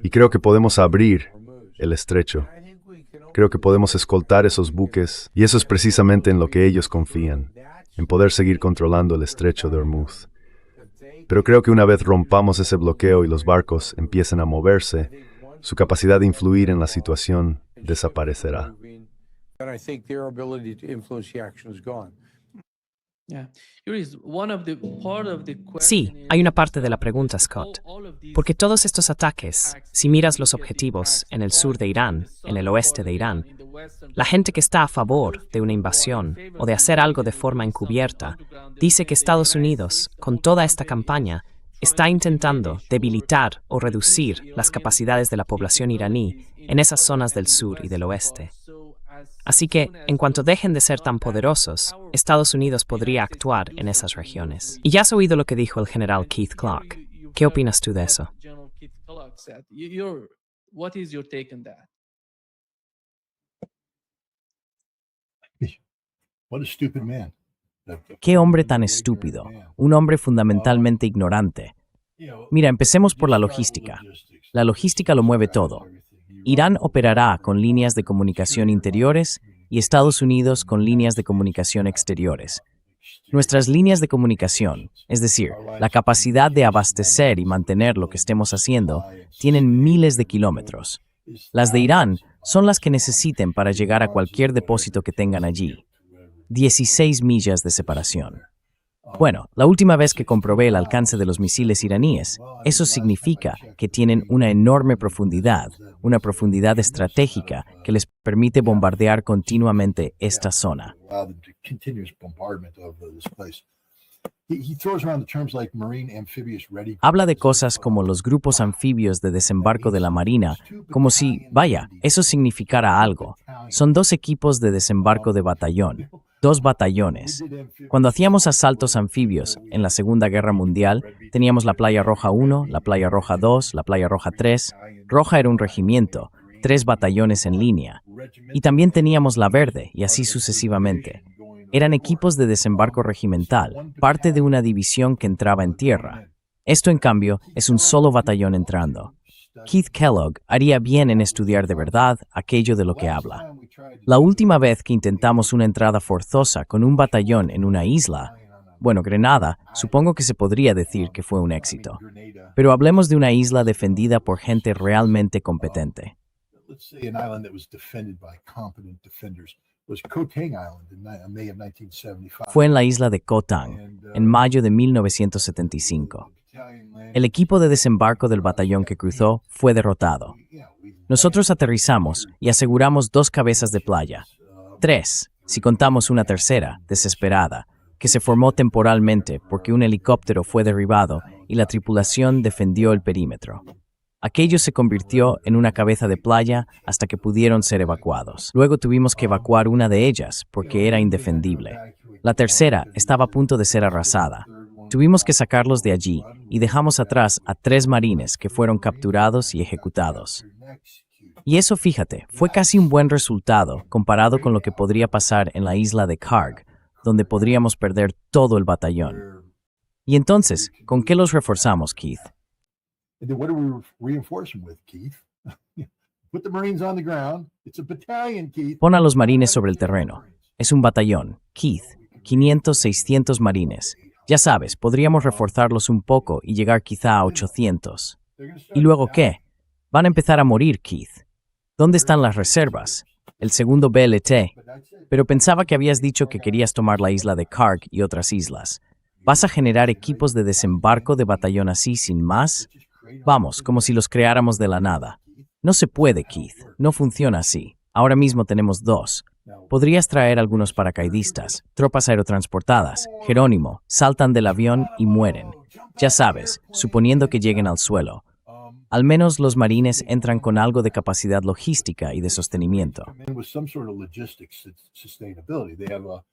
Speaker 6: Y creo que podemos abrir el estrecho. Creo que podemos escoltar esos buques, y eso es precisamente en lo que ellos confían, en poder seguir controlando el estrecho de Hormuz. Pero creo que una vez rompamos ese bloqueo y los barcos empiecen a moverse, su capacidad de influir en la situación desaparecerá.
Speaker 1: Sí, hay una parte de la pregunta, Scott. Porque todos estos ataques, si miras los objetivos en el sur de Irán, en el oeste de Irán, la gente que está a favor de una invasión o de hacer algo de forma encubierta, dice que Estados Unidos, con toda esta campaña, está intentando debilitar o reducir las capacidades de la población iraní en esas zonas del sur y del oeste. Así que, en cuanto dejen de ser tan poderosos, Estados Unidos podría actuar en esas regiones. Y ya has oído lo que dijo el general Keith Clark. ¿Qué opinas tú de eso?
Speaker 5: What a stupid man.
Speaker 3: ¡Qué hombre tan estúpido! Un hombre fundamentalmente ignorante. Mira, empecemos por la logística. La logística lo mueve todo. Irán operará con líneas de comunicación interiores y Estados Unidos con líneas de comunicación exteriores. Nuestras líneas de comunicación, es decir, la capacidad de abastecer y mantener lo que estemos haciendo, tienen miles de kilómetros. Las de Irán son las que necesiten para llegar a cualquier depósito que tengan allí. 16 millas de separación. Bueno, la última vez que comprobé el alcance de los misiles iraníes, eso significa que tienen una enorme profundidad, una profundidad estratégica que les permite bombardear continuamente esta zona. Habla de cosas como los grupos anfibios de desembarco de la Marina, como si, vaya, eso significara algo. Son 2 equipos de desembarco de batallón, 2 batallones. Cuando hacíamos asaltos anfibios en la Segunda Guerra Mundial, teníamos la Playa Roja 1, la Playa Roja 2, la Playa Roja 3. Roja era un regimiento, 3 batallones en línea. Y también teníamos la Verde, y así sucesivamente. Eran equipos de desembarco regimental, parte de una división que entraba en tierra. Esto, en cambio, es un solo batallón entrando. Keith Kellogg haría bien en estudiar de verdad aquello de lo que habla. La última vez que intentamos una entrada forzosa con un batallón en una isla, bueno, Grenada, supongo que se podría decir que fue un éxito. Pero hablemos de una isla defendida por gente realmente competente. Fue en la isla de Koh Tang, en mayo de 1975. El equipo de desembarco del batallón que cruzó fue derrotado. Nosotros aterrizamos y aseguramos 2 cabezas de playa. 3, si contamos una tercera, desesperada, que se formó temporalmente porque un helicóptero fue derribado y la tripulación defendió el perímetro. Aquello se convirtió en una cabeza de playa hasta que pudieron ser evacuados. Luego tuvimos que evacuar una de ellas porque era indefendible. La tercera estaba a punto de ser arrasada. Tuvimos que sacarlos de allí y dejamos atrás a 3 marines que fueron capturados y ejecutados. Y eso, fíjate, fue casi un buen resultado comparado con lo que podría pasar en la isla de Karg, donde podríamos perder todo el batallón. Y entonces, ¿con qué los reforzamos, Keith?
Speaker 5: And then what do we reinforce them with, Keith? Put the Marines on the ground. It's a battalion, Keith.
Speaker 3: Pon a los marines sobre el terreno. Es un batallón, Keith. 500, 600 marines. Ya sabes, podríamos reforzarlos un poco y llegar quizá a 800. ¿Y luego qué? Van a empezar a morir, Keith. ¿Dónde están las reservas? El segundo BLT. Pero pensaba que habías dicho que querías tomar la isla de Karg y otras islas. ¿Vas a generar equipos de desembarco de batallón así sin más? Vamos, como si los creáramos de la nada. No se puede, Keith. No funciona así. Ahora mismo tenemos 2. Podrías traer algunos paracaidistas, tropas aerotransportadas. Jerónimo, saltan del avión y mueren. Ya sabes, suponiendo que lleguen al suelo. Al menos los marines entran con algo de capacidad logística y de sostenimiento.
Speaker 5: And with some sort of logistics sustainability, they have a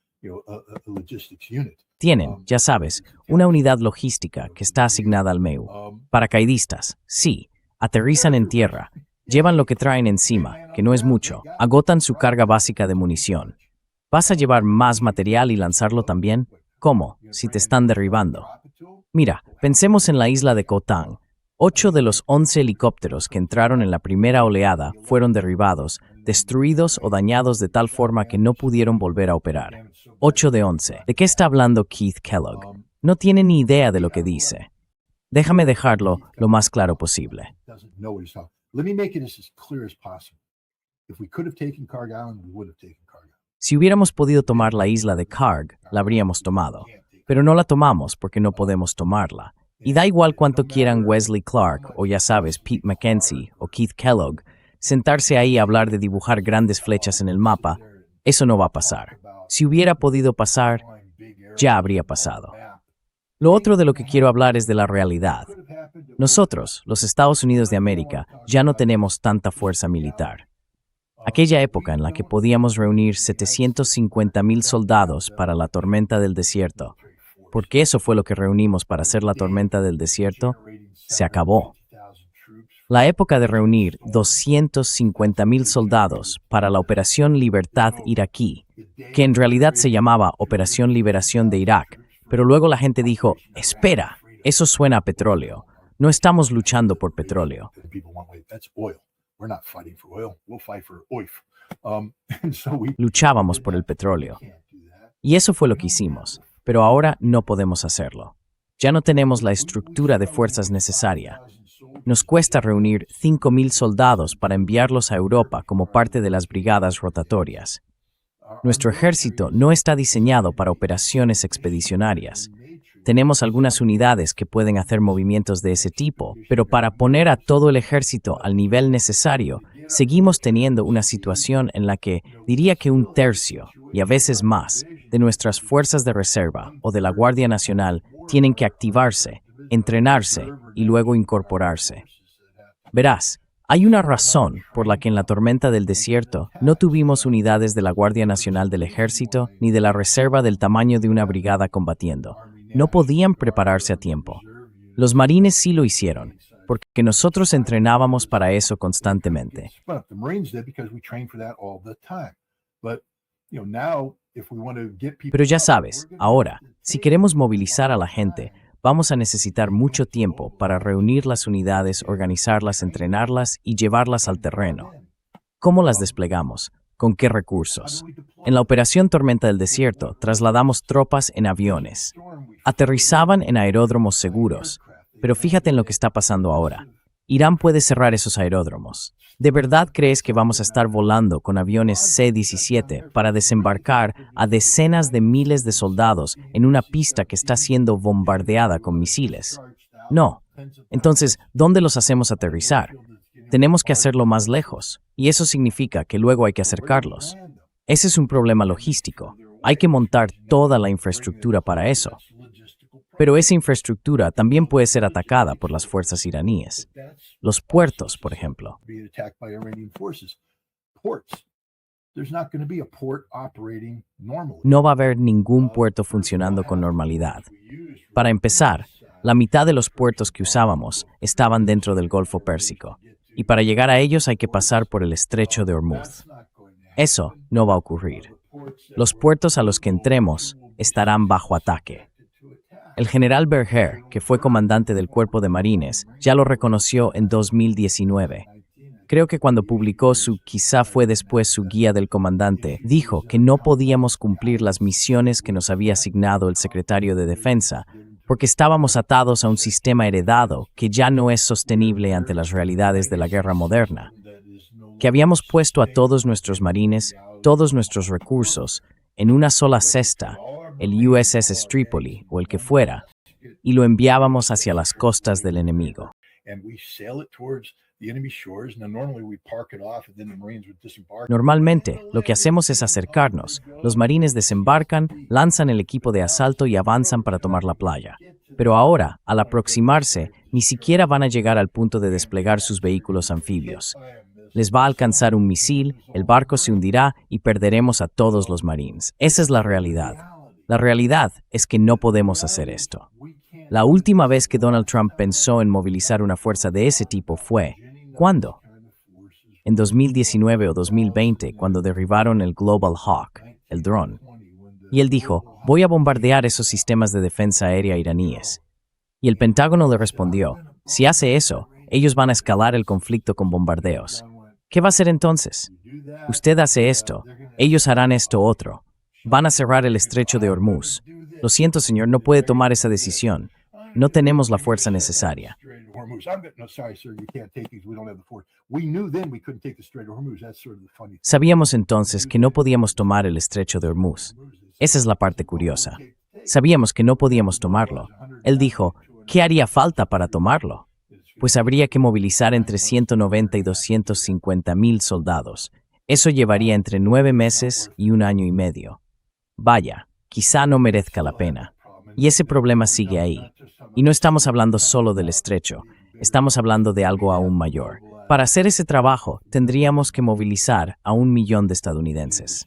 Speaker 5: logistics unit.
Speaker 3: Tienen, ya sabes, una unidad logística que está asignada al MEU. Paracaidistas, sí, aterrizan en tierra, llevan lo que traen encima, que no es mucho, agotan su carga básica de munición. ¿Vas a llevar más material y lanzarlo también? ¿Cómo? Si te están derribando. Mira, pensemos en la isla de Koh Tang. 8 de los 11 helicópteros que entraron en la primera oleada fueron derribados, destruidos o dañados de tal forma que no pudieron volver a operar. 8 de 11. ¿De qué está hablando Keith Kellogg? No tiene ni idea de lo que dice. Déjame dejarlo lo más claro posible.
Speaker 5: Doesn't know what he's talking. Let me make it as clear as possible. If we could have taken Karg Island, we would have taken Karg Island.
Speaker 3: Si hubiéramos podido tomar la isla de Karg, la habríamos tomado. Pero no la tomamos porque no podemos tomarla. Y da igual cuánto quieran Wesley Clark, o ya sabes, Pete Mackenzie, o Keith Kellogg, sentarse ahí a hablar de dibujar grandes flechas en el mapa, eso no va a pasar. Si hubiera podido pasar, ya habría pasado. Lo otro de lo que quiero hablar es de la realidad. Nosotros, los Estados Unidos de América, ya no tenemos tanta fuerza militar. Aquella época en la que podíamos reunir 750,000 soldados para la tormenta del desierto, porque eso fue lo que reunimos para hacer la tormenta del desierto, se acabó. La época de reunir 250,000 soldados para la Operación Libertad Iraquí, que en realidad se llamaba Operación Liberación de Irak, pero luego la gente dijo, espera, eso suena a petróleo. No estamos luchando por petróleo.
Speaker 5: And people went, wait, that's oil. We're not fighting for oil. We'll fight for oil. And so we
Speaker 3: Luchábamos por el petróleo.
Speaker 5: can't do that.
Speaker 3: Y eso fue lo que hicimos, pero ahora no podemos hacerlo. Ya no tenemos la estructura de fuerzas necesaria. Nos cuesta reunir 5,000 soldados para enviarlos a Europa como parte de las brigadas rotatorias. Nuestro ejército no está diseñado para operaciones expedicionarias. Tenemos algunas unidades que pueden hacer movimientos de ese tipo, pero para poner a todo el ejército al nivel necesario, seguimos teniendo una situación en la que diría que 1/3, y a veces más, de nuestras fuerzas de reserva o de la Guardia Nacional tienen que activarse, entrenarse y luego incorporarse. Verás, hay una razón por la que en la tormenta del desierto no tuvimos unidades de la Guardia Nacional del Ejército ni de la Reserva del tamaño de una brigada combatiendo. No podían prepararse a tiempo. Los marines sí lo hicieron, porque nosotros entrenábamos para eso constantemente.
Speaker 5: But the Marines did because we trained for that all the time. But, now, if we want to get people.
Speaker 3: Pero ya sabes, ahora, si queremos movilizar a la gente, vamos a necesitar mucho tiempo para reunir las unidades, organizarlas, entrenarlas y llevarlas al terreno. ¿Cómo las desplegamos? ¿Con qué recursos? En la Operación Tormenta del Desierto, trasladamos tropas en aviones. Aterrizaban en aeródromos seguros. Pero fíjate en lo que está pasando ahora. Irán puede cerrar esos aeródromos. ¿De verdad crees que vamos a estar volando con aviones C-17 para desembarcar a decenas de miles de soldados en una pista que está siendo bombardeada con misiles? No. Entonces, ¿dónde los hacemos aterrizar? Tenemos que hacerlo más lejos, y eso significa que luego hay que acercarlos. Ese es un problema logístico. Hay que montar toda la infraestructura para eso. Pero esa infraestructura también puede ser atacada por las fuerzas iraníes. Los puertos, por ejemplo.
Speaker 5: Being attacked by Iranian forces. Ports. There's not going to be a port operating normally.
Speaker 3: No va a haber ningún puerto funcionando con normalidad. Para empezar, la mitad de los puertos que usábamos estaban dentro del Golfo Pérsico, y para llegar a ellos hay que pasar por el Estrecho de Hormuz. Eso no va a ocurrir. Los puertos a los que entremos estarán bajo ataque. El general Berger, que fue comandante del Cuerpo de Marines, ya lo reconoció en 2019. Creo que cuando publicó quizá fue después su guía del comandante, dijo que no podíamos cumplir las misiones que nos había asignado el secretario de Defensa, porque estábamos atados a un sistema heredado que ya no es sostenible ante las realidades de la guerra moderna. Que habíamos puesto a todos nuestros marines, todos nuestros recursos, en una sola cesta, el USS Tripoli o el que fuera, y lo enviábamos hacia las costas del enemigo. Normalmente, lo que hacemos es acercarnos. Los marines desembarcan, lanzan el equipo de asalto y avanzan para tomar la playa. Pero ahora, al aproximarse, ni siquiera van a llegar al punto de desplegar sus vehículos anfibios. Les va a alcanzar un misil, el barco se hundirá y perderemos a todos los marines. Esa es la realidad. La realidad es que no podemos hacer esto. La última vez que Donald Trump pensó en movilizar una fuerza de ese tipo fue, ¿cuándo? En 2019 o 2020, cuando derribaron el Global Hawk, el dron. Y él dijo, voy a bombardear esos sistemas de defensa aérea iraníes. Y el Pentágono le respondió, si hace eso, ellos van a escalar el conflicto con bombardeos. ¿Qué va a hacer entonces? Usted hace esto, ellos harán esto otro. Van a cerrar el estrecho de Hormuz. Lo siento, señor, no puede tomar esa decisión. No tenemos la fuerza necesaria. Sabíamos entonces que no podíamos tomar el estrecho de Hormuz. Esa es la parte curiosa. Sabíamos que no podíamos tomarlo. Él dijo, ¿qué haría falta para tomarlo? Pues habría que movilizar entre 190 y 250,000 soldados. Eso llevaría entre 9 meses y 1 año y medio. Vaya, quizá no merezca la pena. Y ese problema sigue ahí. Y no estamos hablando solo del estrecho, estamos hablando de algo aún mayor. Para hacer ese trabajo, tendríamos que movilizar a 1 millón de estadounidenses.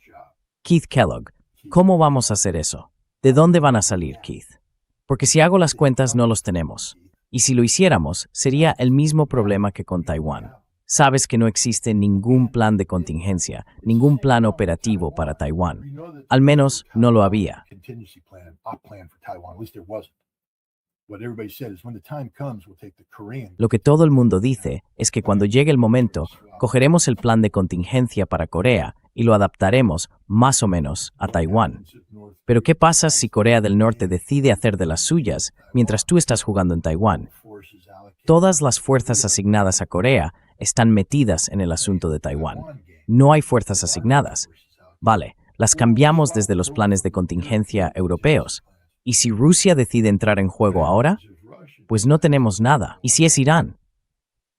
Speaker 3: Keith Kellogg, ¿cómo vamos a hacer eso? ¿De dónde van a salir, Keith? Porque si hago las cuentas, no los tenemos. Y si lo hiciéramos, sería el mismo problema que con Taiwán. Sabes que no existe ningún plan de contingencia, ningún plan operativo para Taiwán. Al menos no lo había. Lo que todo el mundo dice es que cuando llegue el momento, cogeremos el plan de contingencia para Corea y lo adaptaremos, más o menos, a Taiwán. Pero ¿qué pasa si Corea del Norte decide hacer de las suyas mientras tú estás jugando en Taiwán? Todas las fuerzas asignadas a Corea están metidas en el asunto de Taiwán. No hay fuerzas asignadas. Vale, las cambiamos desde los planes de contingencia europeos. ¿Y si Rusia decide entrar en juego ahora? Pues no tenemos nada. ¿Y si es Irán?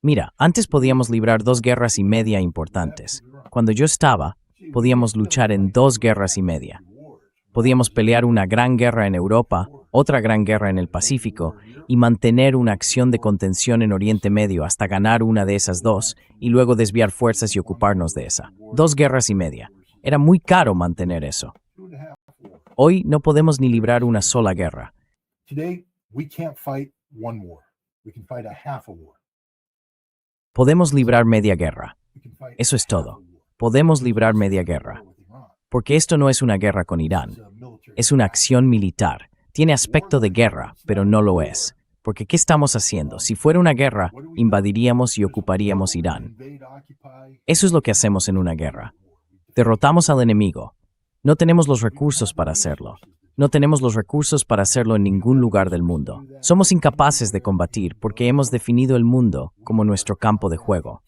Speaker 3: Mira, antes podíamos librar 2 guerras y media importantes. Cuando yo estaba, podíamos luchar en 2 guerras y media. Podíamos pelear una gran guerra en Europa, otra gran guerra en el Pacífico, y mantener una acción de contención en Oriente Medio hasta ganar una de esas 2, y luego desviar fuerzas y ocuparnos de esa. 2 guerras y media. Era muy caro mantener eso. Hoy no podemos ni librar una sola guerra. Podemos librar media guerra. Eso es todo. Podemos librar media guerra. Porque esto no es una guerra con Irán. Es una acción militar. Tiene aspecto de guerra, pero no lo es. Porque ¿qué estamos haciendo? Si fuera una guerra, invadiríamos y ocuparíamos Irán. Eso es lo que hacemos en una guerra. Derrotamos al enemigo. No tenemos los recursos para hacerlo. No tenemos los recursos para hacerlo en ningún lugar del mundo. Somos incapaces de combatir porque hemos definido el mundo como nuestro campo de juego.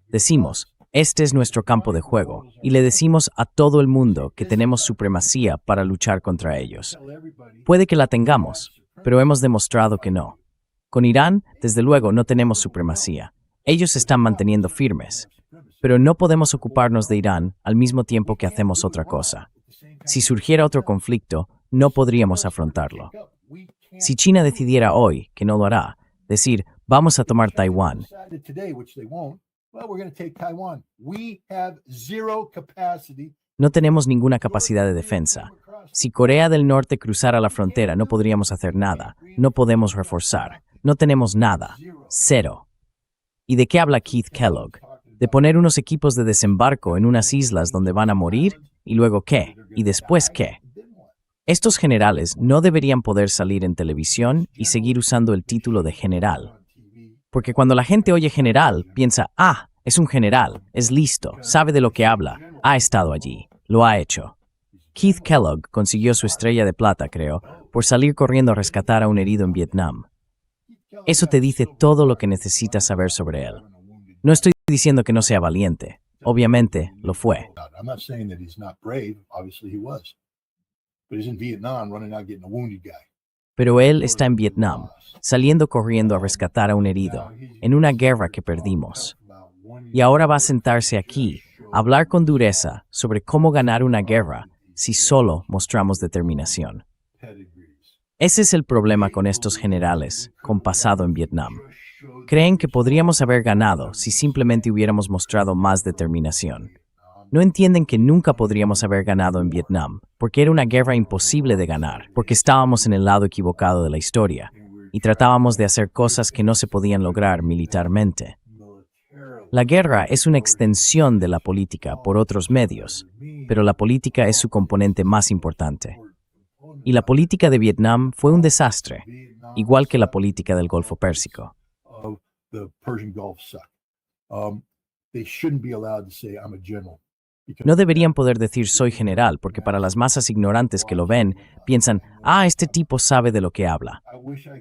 Speaker 3: Decimos, este es nuestro campo de juego, y le decimos a todo el mundo que tenemos supremacía para luchar contra ellos. Puede que la tengamos, pero hemos demostrado que no. Con Irán, desde luego, no tenemos supremacía. Ellos se están manteniendo firmes. Pero no podemos ocuparnos de Irán al mismo tiempo que hacemos otra cosa. Si surgiera otro conflicto, no podríamos afrontarlo. Si China decidiera hoy, que no lo hará, decir, vamos a tomar Taiwán, no tenemos ninguna capacidad de defensa. Si Corea del Norte cruzara la frontera, no podríamos hacer nada. No podemos reforzar. No tenemos nada. 0. ¿Y de qué habla Keith Kellogg? ¿De poner unos equipos de desembarco en unas islas donde van a morir? ¿Y luego qué? ¿Y después qué? Estos generales no deberían poder salir en televisión y seguir usando el título de general. Porque cuando la gente oye general, piensa, es un general, es listo, sabe de lo que habla, ha estado allí, lo ha hecho. Keith Kellogg consiguió su estrella de plata, creo, por salir corriendo a rescatar a un herido en Vietnam. Eso te dice todo lo que necesitas saber sobre él. No estoy diciendo que no sea valiente. Obviamente, lo fue.
Speaker 5: I'm not saying that he's not brave. Obviously he was. But he's in Vietnam running out getting a wounded guy.
Speaker 3: Pero él está en Vietnam, saliendo corriendo a rescatar a un herido, en una guerra que perdimos. Y ahora va a sentarse aquí, a hablar con dureza sobre cómo ganar una guerra si solo mostramos determinación. Ese es el problema con estos generales, con pasado en Vietnam. Creen que podríamos haber ganado si simplemente hubiéramos mostrado más determinación. No entienden que nunca podríamos haber ganado en Vietnam, porque era una guerra imposible de ganar, porque estábamos en el lado equivocado de la historia, y tratábamos de hacer cosas que no se podían lograr militarmente. La guerra es una extensión de la política por otros medios, pero la política es su componente más importante. Y la política de Vietnam fue un desastre, igual que la política del Golfo Pérsico. No deberían poder decir soy general, porque para las masas ignorantes que lo ven, piensan, este tipo sabe de lo que habla.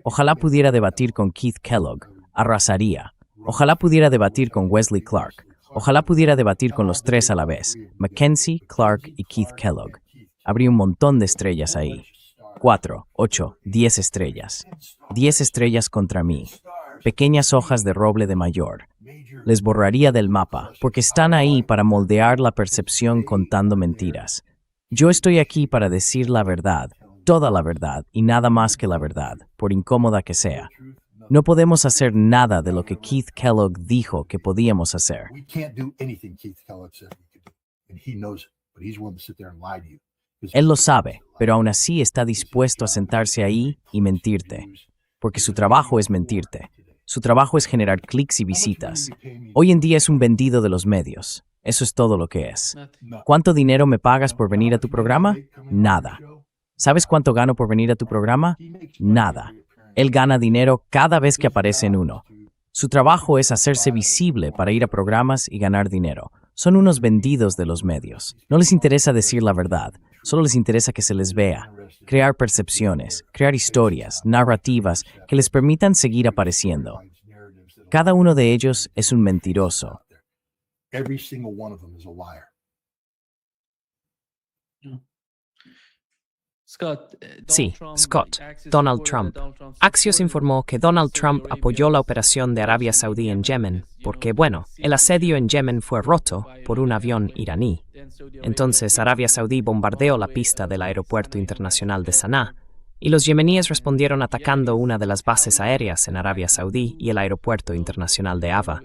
Speaker 3: Ojalá pudiera debatir con Keith Kellogg, arrasaría. Ojalá pudiera debatir con Wesley Clark. Ojalá pudiera debatir con los tres a la vez, Mackenzie, Clark y Keith Kellogg. Habría un montón de estrellas ahí. 4, 8, 10 estrellas. 10 estrellas contra mí. Pequeñas hojas de roble de mayor. Les borraría del mapa, porque están ahí para moldear la percepción contando mentiras. Yo estoy aquí para decir la verdad, toda la verdad y nada más que la verdad, por incómoda que sea. No podemos hacer nada de lo que Keith Kellogg dijo que podíamos hacer. Él lo sabe, pero aún así está dispuesto a sentarse ahí y mentirte, porque su trabajo es mentirte. Su trabajo es generar clics y visitas. Hoy en día es un vendido de los medios. Eso es todo lo que es. ¿Cuánto dinero me pagas por venir a tu programa? Nada. ¿Sabes cuánto gano por venir a tu programa? Nada. Él gana dinero cada vez que aparece en uno. Su trabajo es hacerse visible para ir a programas y ganar dinero. Son unos vendidos de los medios. No les interesa decir la verdad. Solo les interesa que se les vea, crear percepciones, crear historias, narrativas que les permitan seguir apareciendo. Cada uno de ellos es un mentiroso.
Speaker 1: Sí, Scott, Donald Trump. Axios informó que Donald Trump apoyó la operación de Arabia Saudí en Yemen porque, el asedio en Yemen fue roto por un avión iraní. Entonces Arabia Saudí bombardeó la pista del aeropuerto internacional de Saná y los yemeníes respondieron atacando una de las bases aéreas en Arabia Saudí y el aeropuerto internacional de Ava.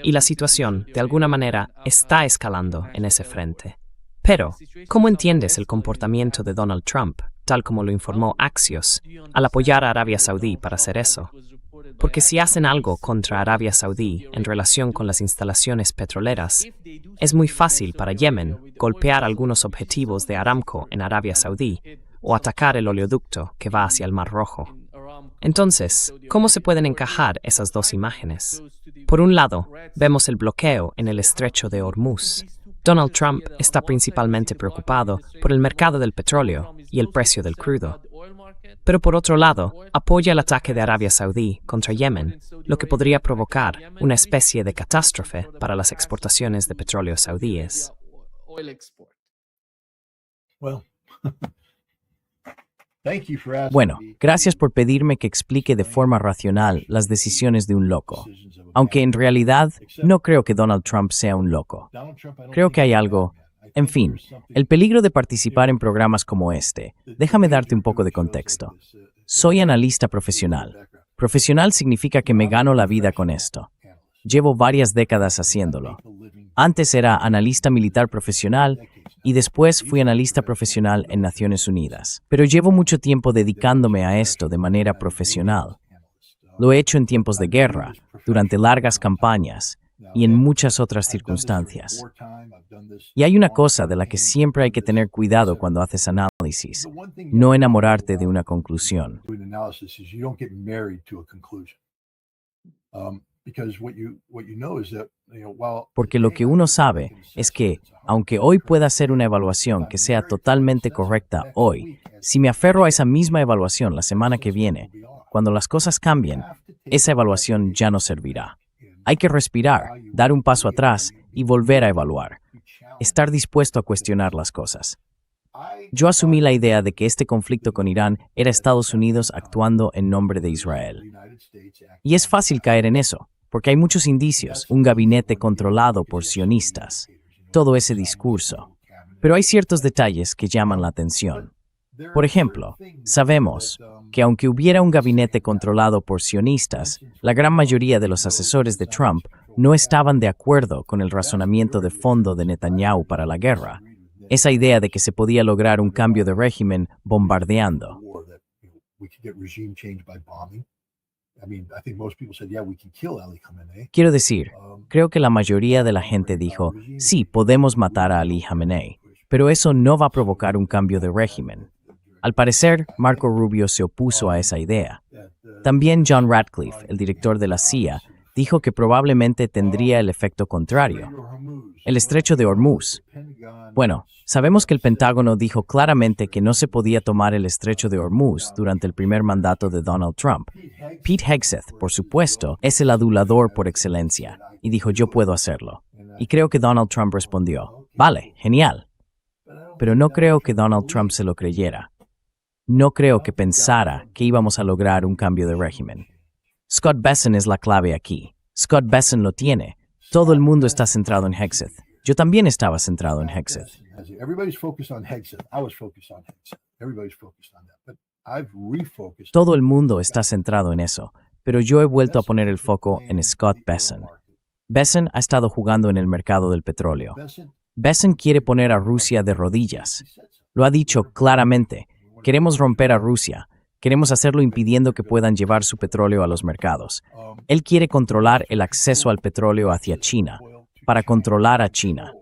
Speaker 1: Y la situación, de alguna manera, está escalando en ese frente. Pero, ¿cómo entiendes el comportamiento de Donald Trump, tal como lo informó Axios, al apoyar a Arabia Saudí para hacer eso? Porque si hacen algo contra Arabia Saudí en relación con las instalaciones petroleras, es muy fácil para Yemen golpear algunos objetivos de Aramco en Arabia Saudí o atacar el oleoducto que va hacia el Mar Rojo. Entonces, ¿cómo se pueden encajar esas dos imágenes? Por un lado, vemos el bloqueo en el estrecho de Hormuz. Donald Trump está principalmente preocupado por el mercado del petróleo y el precio del crudo. Pero por otro lado, apoya el ataque de Arabia Saudí contra Yemen, lo que podría provocar una especie de catástrofe para las exportaciones de petróleo saudíes.
Speaker 3: Bueno, gracias por pedirme que explique de forma racional las decisiones de un loco. Aunque en realidad no creo que Donald Trump sea un loco. Creo que hay algo... En fin, el peligro de participar en programas como este. Déjame darte un poco de contexto. Soy analista profesional. Profesional significa que me gano la vida con esto. Llevo varias décadas haciéndolo. Antes era analista militar profesional y después fui analista profesional en Naciones Unidas. Pero llevo mucho tiempo dedicándome a esto de manera profesional. Lo he hecho en tiempos de guerra, durante largas campañas, y en muchas otras circunstancias. Y hay una cosa de la que siempre hay que tener cuidado cuando haces análisis: no enamorarte de una conclusión. Porque lo que uno sabe es que, aunque hoy pueda ser una evaluación que sea totalmente correcta hoy, si me aferro a esa misma evaluación la semana que viene, cuando las cosas cambien, esa evaluación ya no servirá. Hay que respirar, dar un paso atrás y volver a evaluar. Estar dispuesto a cuestionar las cosas. Yo asumí la idea de que este conflicto con Irán era Estados Unidos actuando en nombre de Israel. Y es fácil caer en eso, porque hay muchos indicios, un gabinete controlado por sionistas, todo ese discurso. Pero hay ciertos detalles que llaman la atención. Por ejemplo, sabemos que aunque hubiera un gabinete controlado por sionistas, la gran mayoría de los asesores de Trump no estaban de acuerdo con el razonamiento de fondo de Netanyahu para la guerra, esa idea de que se podía lograr un cambio de régimen bombardeando. Quiero decir, creo que la mayoría de la gente dijo, sí, podemos matar a Ali Khamenei, pero eso no va a provocar un cambio de régimen. Al parecer, Marco Rubio se opuso a esa idea. También John Ratcliffe, el director de la CIA, dijo que probablemente tendría el efecto contrario. El estrecho de Hormuz. Bueno, sabemos que el Pentágono dijo claramente que no se podía tomar el estrecho de Hormuz durante el primer mandato de Donald Trump. Pete Hegseth, por supuesto, es el adulador por excelencia, y dijo yo puedo hacerlo. Y creo que Donald Trump respondió, vale, genial. Pero no creo que Donald Trump se lo creyera. No creo que pensara que íbamos a lograr un cambio de régimen. Scott Bessent es la clave aquí. Scott Bessent lo tiene. Todo el mundo está centrado en Hegseth. Yo también estaba centrado en Hegseth. Todo el mundo está centrado en eso, pero yo he vuelto a poner el foco en Scott Bessent. Bessent ha estado jugando en el mercado del petróleo. Bessent quiere poner a Rusia de rodillas. Lo ha dicho claramente. Queremos romper a Rusia. Queremos hacerlo impidiendo que puedan llevar su petróleo a los mercados. Él quiere controlar el acceso al petróleo hacia China, para controlar a China.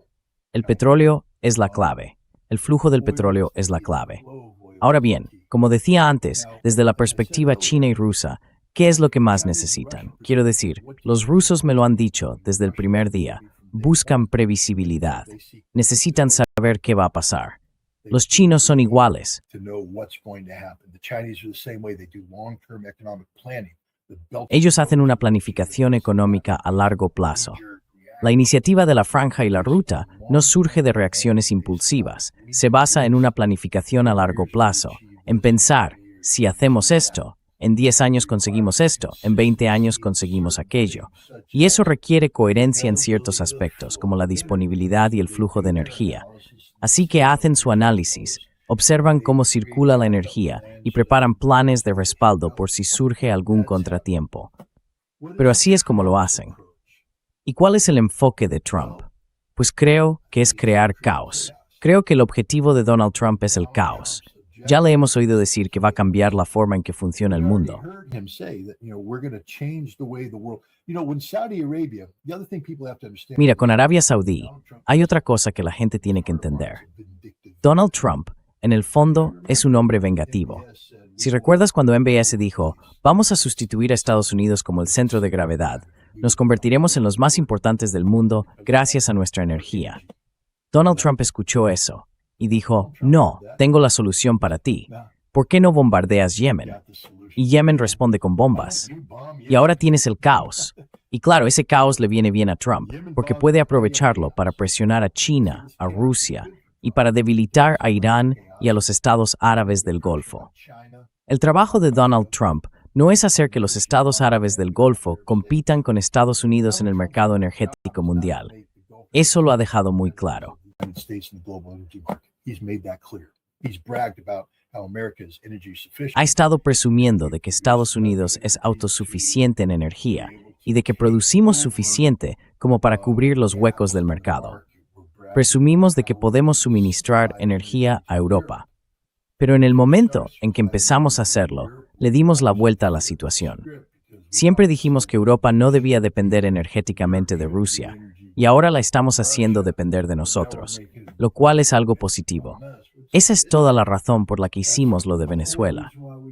Speaker 3: El petróleo es la clave. El flujo del petróleo es la clave. Ahora bien, como decía antes, desde la perspectiva china y rusa, ¿qué es lo que más necesitan? Quiero decir, los rusos me lo han dicho desde el primer día. Buscan previsibilidad. Necesitan saber qué va a pasar. Los chinos son iguales. Ellos hacen una planificación económica a largo plazo. La iniciativa de la Franja y la Ruta no surge de reacciones impulsivas. Se basa en una planificación a largo plazo, en pensar, si hacemos esto, en 10 años conseguimos esto, en 20 años conseguimos aquello. Y eso requiere coherencia en ciertos aspectos, como la disponibilidad y el flujo de energía. Así que hacen su análisis, observan cómo circula la energía y preparan planes de respaldo por si surge algún contratiempo. Pero así es como lo hacen. ¿Y cuál es el enfoque de Trump? Pues creo que es crear caos. Creo que el objetivo de Donald Trump es el caos. Ya le hemos oído decir que va a cambiar la forma en que funciona el mundo. Mira, con Arabia Saudí, hay otra cosa que la gente tiene que entender. Donald Trump, en el fondo, es un hombre vengativo. Si recuerdas cuando MBS dijo, vamos a sustituir a Estados Unidos como el centro de gravedad, nos convertiremos en los más importantes del mundo gracias a nuestra energía. Donald Trump escuchó eso y dijo, no, tengo la solución para ti. ¿Por qué no bombardeas Yemen? Y Yemen responde con bombas. Y ahora tienes el caos. Y claro, ese caos le viene bien a Trump, porque puede aprovecharlo para presionar a China, a Rusia, y para debilitar a Irán y a los estados árabes del Golfo. El trabajo de Donald Trump no es hacer que los estados árabes del Golfo compitan con Estados Unidos en el mercado energético mundial. Eso lo ha dejado muy claro. Ha estado presumiendo de que Estados Unidos es autosuficiente en energía y de que producimos suficiente como para cubrir los huecos del mercado. Presumimos de que podemos suministrar energía a Europa. Pero en el momento en que empezamos a hacerlo, le dimos la vuelta a la situación. Siempre dijimos que Europa no debía depender energéticamente de Rusia, y ahora la estamos haciendo depender de nosotros, lo cual es algo positivo. Esa es toda la razón por la que hicimos lo de Venezuela.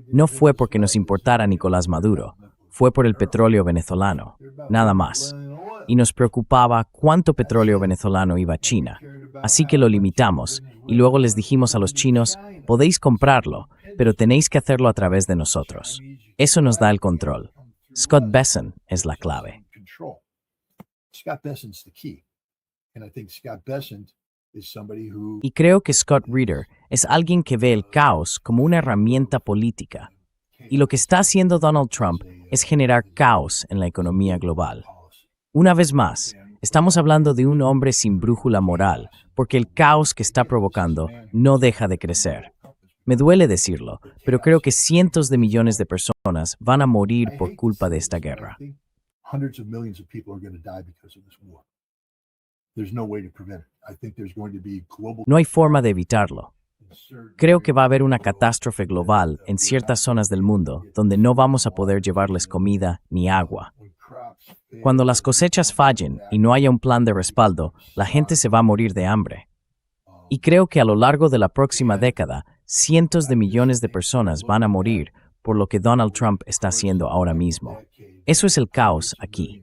Speaker 3: No fue porque nos importara Nicolás Maduro, fue por el petróleo venezolano, nada más. Y nos preocupaba cuánto petróleo venezolano iba a China. Así que lo limitamos, y luego les dijimos a los chinos, podéis comprarlo, pero tenéis que hacerlo a través de nosotros. Eso nos da el control. Scott Bessent es la clave.
Speaker 5: Scott Bessent's the key. And I think Scott Bessent is somebody who
Speaker 3: Y creo que Scott Ritter es alguien que ve el caos como una herramienta política. Y lo que está haciendo Donald Trump es generar caos en la economía global. Una vez más, estamos hablando de un hombre sin brújula moral, porque el caos que está provocando no deja de crecer. Me duele decirlo, pero creo que cientos de millones de personas van a morir por culpa de esta guerra.
Speaker 5: hundreds of millions of people are going to die because of this war. There's no way to prevent it. I think there's going to be global.
Speaker 3: No hay forma de evitarlo. Creo que va a haber una catástrofe global en ciertas zonas del mundo donde no vamos a poder llevarles comida ni agua. Cuando las cosechas fallen y no haya un plan de respaldo, la gente se va a morir de hambre. Y creo que a lo largo de la próxima década, cientos de millones de personas van a morir por lo que Donald Trump está haciendo ahora mismo. Eso es el caos aquí.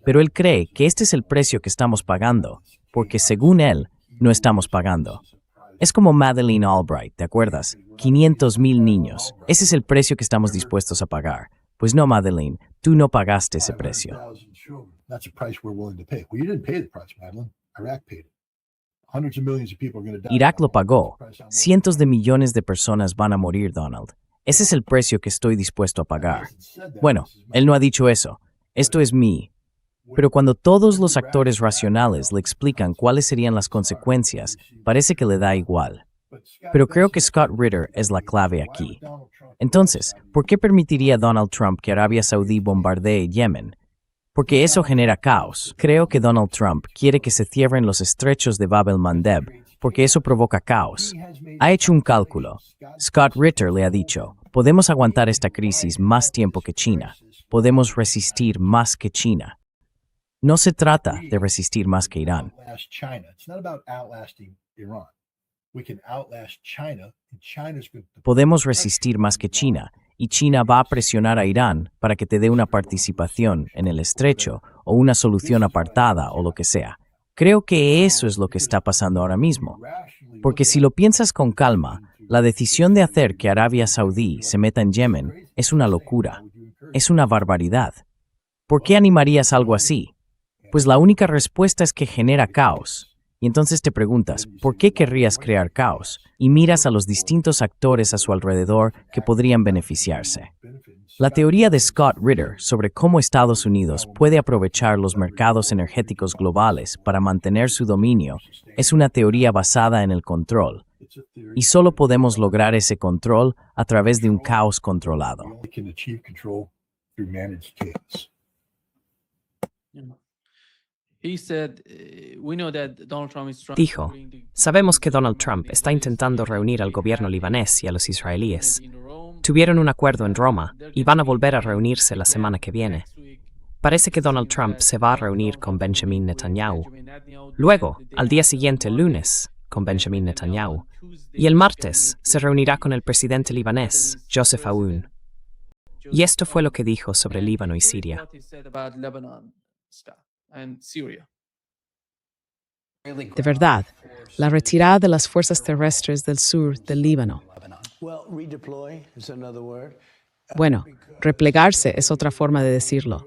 Speaker 3: Pero él cree que este es el precio que estamos pagando, porque según él, no estamos pagando. Es como Madeleine Albright, ¿te acuerdas? 500,000 niños. Ese es el precio que estamos dispuestos a pagar. Pues no, Madeleine, tú no pagaste ese precio.
Speaker 5: That's a price we're willing to pay. Well, you didn't pay the price, Madeline. Iraq paid it. Hundreds of millions of people are going to die.
Speaker 3: Irak lo pagó. Cientos de millones de personas van a morir, Donald. Ese es el precio que estoy dispuesto a pagar. Bueno, él no ha dicho eso. Esto es mí. Pero cuando todos los actores racionales le explican cuáles serían las consecuencias, parece que le da igual. Pero creo que Scott Ritter es la clave aquí. Entonces, ¿por qué permitiría Donald Trump que Arabia Saudí bombardee Yemen? Porque eso genera caos. Creo que Donald Trump quiere que se cierren los estrechos de Bab el-Mandeb, porque eso provoca caos. Ha hecho un cálculo. Scott Ritter le ha dicho, podemos aguantar esta crisis más tiempo que China. Podemos resistir más que China. No se trata de resistir más que Irán. Podemos resistir más que China, y China va a presionar a Irán para que te dé una participación en el estrecho o una solución apartada o lo que sea. Creo que eso es lo que está pasando ahora mismo. Porque si lo piensas con calma, la decisión de hacer que Arabia Saudí se meta en Yemen es una locura. Es una barbaridad. ¿Por qué animarías algo así? Pues la única respuesta es que genera caos. Y entonces te preguntas, ¿por qué querrías crear caos? Y miras a los distintos actores a su alrededor que podrían beneficiarse. La teoría de Scott Ritter sobre cómo Estados Unidos puede aprovechar los mercados energéticos globales para mantener su dominio es una teoría basada en el control. Y solo podemos lograr ese control a través de un caos controlado.
Speaker 1: Dijo, sabemos que Donald Trump está intentando reunir al gobierno libanés y a los israelíes. Tuvieron un acuerdo en Roma y van a volver a reunirse la semana que viene. Parece que Donald Trump se va a reunir con Benjamin Netanyahu. Luego, al día siguiente, lunes, con Benjamin Netanyahu. Y el martes se reunirá con el presidente libanés, Joseph Aoun. Y esto fue lo que dijo sobre Líbano y Siria.
Speaker 4: De verdad, la retirada de las fuerzas terrestres del sur del Líbano. Bueno, replegarse es otra forma de decirlo,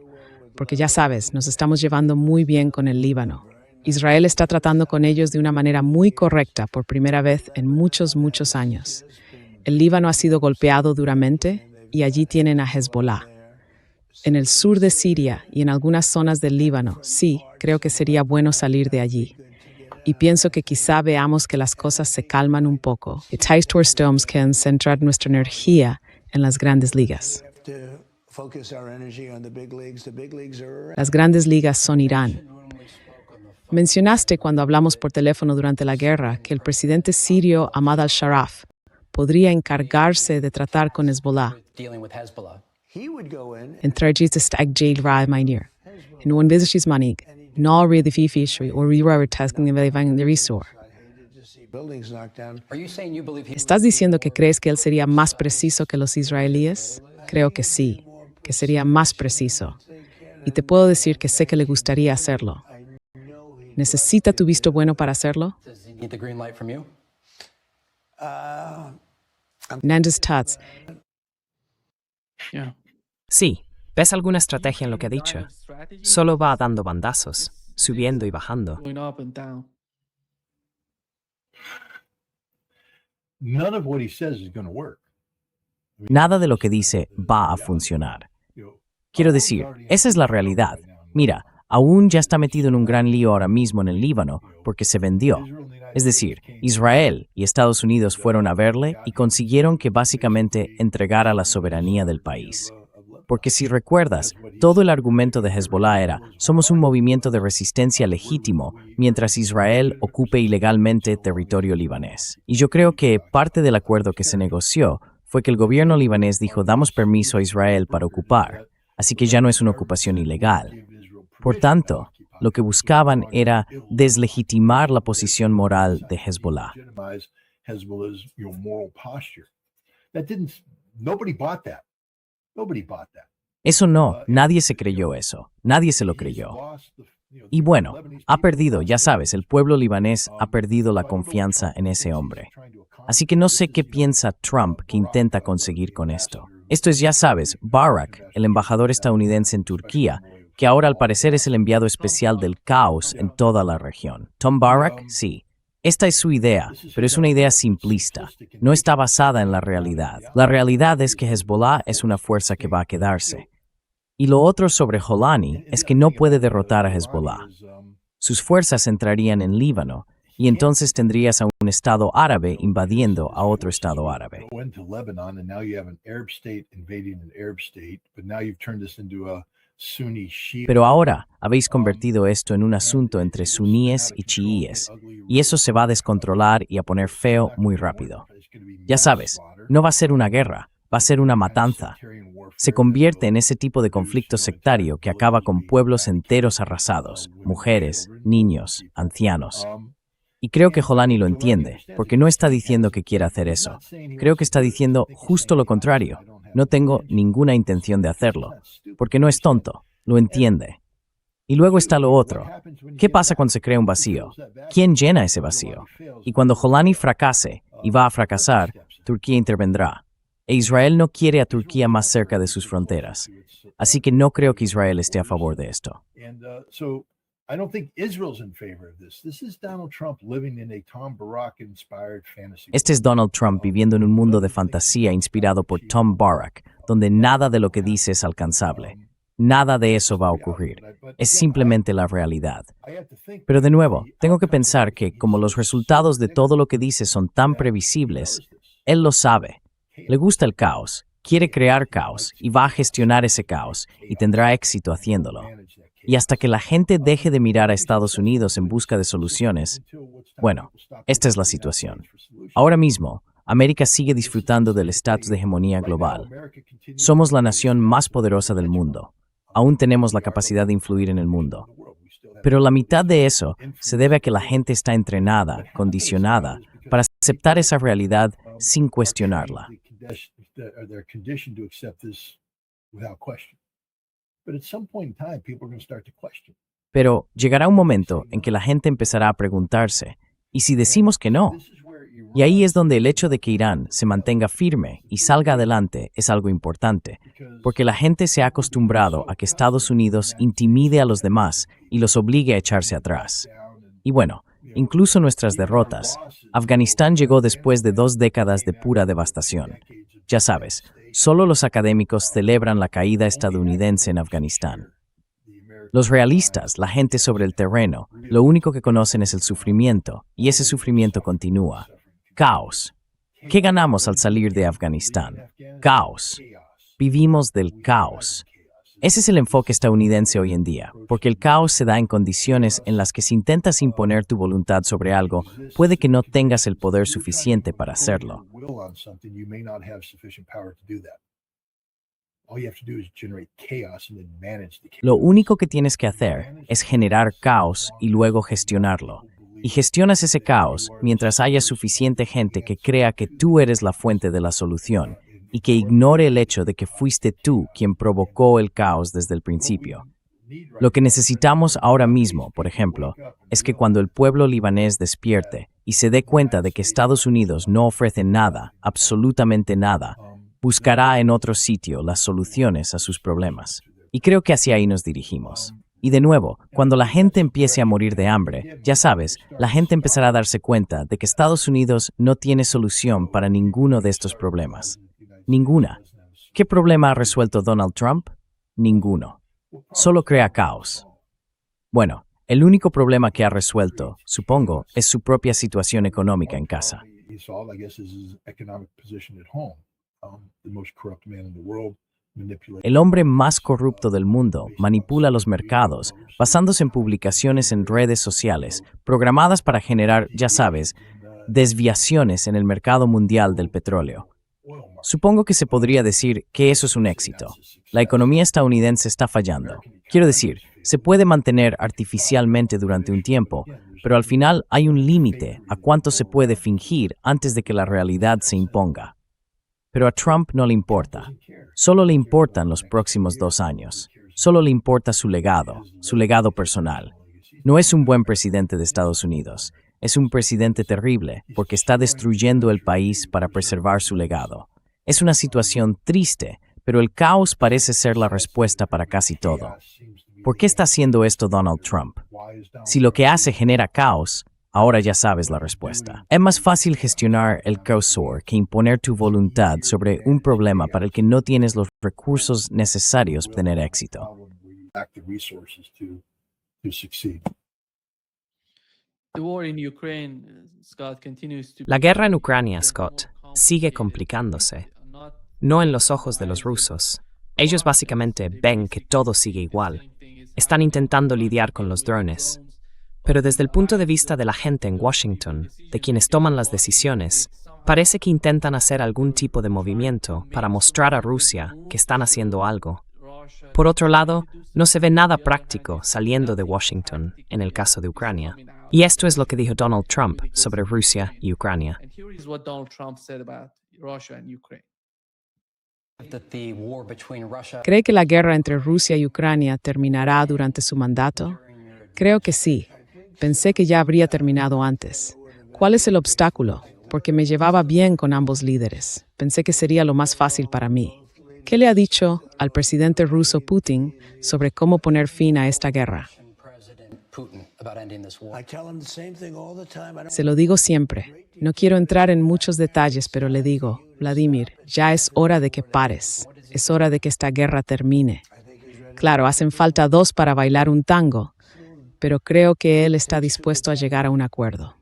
Speaker 4: porque ya sabes, nos estamos llevando muy bien con el Líbano. Israel está tratando con ellos de una manera muy correcta por primera vez en muchos años. El Líbano ha sido golpeado duramente y allí tienen a Hezbollah. En el sur de Siria y en algunas zonas del Líbano, sí, creo que sería bueno salir de allí. Y pienso que quizá veamos que las cosas se calman un poco. Y Tystor Storms can centrar nuestra energía en las grandes ligas. Las grandes ligas son Irán. Mencionaste cuando hablamos por teléfono durante la guerra que el presidente sirio Ahmad al-Sharaf podría encargarse de tratar con Hezbollah. En trajis stag jail ra minor. En one visit's manig. No read the fee fishery or rewrite tasking the velvang the resort. ¿Estás diciendo que crees que él sería más preciso que los israelíes? Creo que sí, que sería más preciso. Y te puedo decir que sé que le gustaría hacerlo. ¿Necesita tu visto bueno para hacerlo? Nandes Tats.
Speaker 2: Yeah.
Speaker 1: Sí, ¿ves alguna estrategia en lo que ha dicho? Solo va dando bandazos, subiendo y bajando.
Speaker 2: Going up and down.
Speaker 5: None of what he says is going to work.
Speaker 3: Nada de lo que dice va a funcionar. Quiero decir, esa es la realidad. Mira, aún ya está metido en un gran lío ahora mismo en el Líbano porque se vendió. Es decir, Israel y Estados Unidos fueron a verle y consiguieron que básicamente entregara la soberanía del país. Porque si recuerdas, todo el argumento de Hezbollah era, somos un movimiento de resistencia legítimo mientras Israel ocupe ilegalmente territorio libanés. Y yo creo que parte del acuerdo que se negoció fue que el gobierno libanés dijo, damos permiso a Israel para ocupar, así que ya no es una ocupación ilegal. Por tanto, lo que buscaban era deslegitimar la posición moral de Hezbollah.
Speaker 5: Legitimize Hezbollah's, moral posture. Nobody bought that. Nobody bought that.
Speaker 3: Eso no, nadie se creyó eso, nadie se lo creyó. Y bueno, ha perdido, ya sabes, el pueblo libanés ha perdido la confianza en ese hombre. Así que no sé qué piensa Trump que intenta conseguir con esto. Esto es, ya sabes, Barak, el embajador estadounidense en Turquía, que ahora al parecer es el enviado especial del caos en toda la región. Tom Barak, sí. Esta es su idea, pero es una idea simplista. No está basada en la realidad. La realidad es que Hezbollah es una fuerza que va a quedarse. Y lo otro sobre Jolani es que no puede derrotar a Hezbollah. Sus fuerzas entrarían en Líbano, y entonces tendrías a un Estado árabe invadiendo a otro Estado árabe.
Speaker 5: Go into Lebanon, and now you have an Arab state invading an Arab state, but now you've turned this into a Sunni Shia.
Speaker 3: Pero ahora habéis convertido esto en un asunto entre suníes y chiíes, y eso se va a descontrolar y a poner feo muy rápido. Ya sabes, no va a ser una guerra, va a ser una matanza. Se convierte en ese tipo de conflicto sectario que acaba con pueblos enteros arrasados, mujeres, niños, ancianos. Y creo que Jolani lo entiende, porque no está diciendo que quiera hacer eso. Creo que está diciendo justo lo contrario. No tengo ninguna intención de hacerlo, porque no es tonto, lo entiende. Y luego está lo otro. ¿Qué pasa cuando se crea un vacío? ¿Quién llena ese vacío? Y cuando Jolani fracase, y va a fracasar, Turquía intervendrá. E Israel no quiere a Turquía más cerca de sus fronteras. Así que no creo que Israel esté a favor de esto.
Speaker 5: So I don't think Israel's in favor of this. This is Donald Trump living in a Tom Barak-inspired fantasy.
Speaker 3: Este es Donald Trump viviendo en un mundo de fantasía inspirado por Tom Barak, donde nada de lo que dice es alcanzable. Nada de eso va a ocurrir. Es simplemente la realidad. Pero de nuevo, tengo que pensar que, como los resultados de todo lo que dice son tan previsibles, él lo sabe. Le gusta el caos, quiere crear caos y va a gestionar ese caos y tendrá éxito haciéndolo. Y hasta que la gente deje de mirar a Estados Unidos en busca de soluciones, bueno, esta es la situación. Ahora mismo, América sigue disfrutando del estatus de hegemonía global. Somos la nación más poderosa del mundo. Aún tenemos la capacidad de influir en el mundo. Pero la mitad de eso se debe a que la gente está entrenada, condicionada, para aceptar esa realidad sin cuestionarla.
Speaker 5: They're conditioned to accept this without question. But at some point in time, people are going to start to question.
Speaker 3: Pero llegará un momento en que la gente empezará a preguntarse, ¿y si decimos que no? Y ahí es donde el hecho de que Irán se mantenga firme y salga adelante es algo importante, porque la gente se ha acostumbrado a que Estados Unidos intimide a los demás y los obligue a echarse atrás. Y bueno, incluso nuestras derrotas. Afganistán llegó después de 2 décadas de pura devastación. Ya sabes, solo los académicos celebran la caída estadounidense en Afganistán. Los realistas, la gente sobre el terreno, lo único que conocen es el sufrimiento, y ese sufrimiento continúa. Caos. ¿Qué ganamos al salir de Afganistán? Caos. Vivimos del caos. Ese es el enfoque estadounidense hoy en día, porque el caos se da en condiciones en las que si intentas imponer tu voluntad sobre algo, puede que no tengas el poder suficiente para hacerlo.
Speaker 5: All you have to do is generate chaos and then manage the chaos.
Speaker 3: Lo único que tienes que hacer es generar caos y luego gestionarlo. Y gestionas ese caos mientras haya suficiente gente que crea que tú eres la fuente de la solución y que ignore el hecho de que fuiste tú quien provocó el caos desde el principio. Lo que necesitamos ahora mismo, por ejemplo, es que cuando el pueblo libanés despierte y se dé cuenta de que Estados Unidos no ofrece nada, absolutamente nada, buscará en otro sitio las soluciones a sus problemas. Y creo que hacia ahí nos dirigimos. Y de nuevo, cuando la gente empiece a morir de hambre, ya sabes, la gente empezará a darse cuenta de que Estados Unidos no tiene solución para ninguno de estos problemas. Ninguna. ¿Qué problema ha resuelto Donald Trump? Ninguno. Solo crea caos. Bueno, el único problema que ha resuelto, supongo, es su propia situación económica en casa.
Speaker 5: He solved, I guess, is his economic position at home. The most corrupt man in the world.
Speaker 3: El hombre más corrupto del mundo manipula los mercados basándose en publicaciones en redes sociales programadas para generar, ya sabes, desviaciones en el mercado mundial del petróleo. Supongo que se podría decir que eso es un éxito. La economía estadounidense está fallando. Quiero decir, se puede mantener artificialmente durante un tiempo, pero al final hay un límite a cuánto se puede fingir antes de que la realidad se imponga. Pero a Trump no le importa. Solo le importan los próximos 2 años. Solo le importa su legado personal. No es un buen presidente de Estados Unidos. Es un presidente terrible porque está destruyendo el país para preservar su legado. Es una situación triste, pero el caos parece ser la respuesta para casi todo. ¿Por qué está haciendo esto Donald Trump? Si lo que hace genera caos, ahora ya sabes la respuesta. Es más fácil gestionar el caosor que imponer tu voluntad sobre un problema para el que no tienes los recursos necesarios para tener éxito.
Speaker 1: La guerra en Ucrania, Scott, sigue complicándose. No en los ojos de los rusos. Ellos básicamente ven que todo sigue igual. Están intentando lidiar con los drones. Pero desde el punto de vista de la gente en Washington, de quienes toman las decisiones, parece que intentan hacer algún tipo de movimiento para mostrar a Rusia que están haciendo algo. Por otro lado, no se ve nada práctico saliendo de Washington en el caso de Ucrania. Y esto es lo que dijo Donald Trump sobre Rusia y Ucrania.
Speaker 4: ¿Cree que la guerra entre Rusia y Ucrania terminará durante su mandato? Creo que sí. Pensé que ya habría terminado antes. ¿Cuál es el obstáculo? Porque me llevaba bien con ambos líderes. Pensé que sería lo más fácil para mí. ¿Qué le ha dicho al presidente ruso Putin sobre cómo poner fin a esta guerra? Se lo digo siempre. No quiero entrar en muchos detalles, pero le digo, Vladimir, ya es hora de que pares. Es hora de que esta guerra termine. Claro, hacen falta 2 para bailar un tango, pero creo que él está dispuesto a llegar a un acuerdo.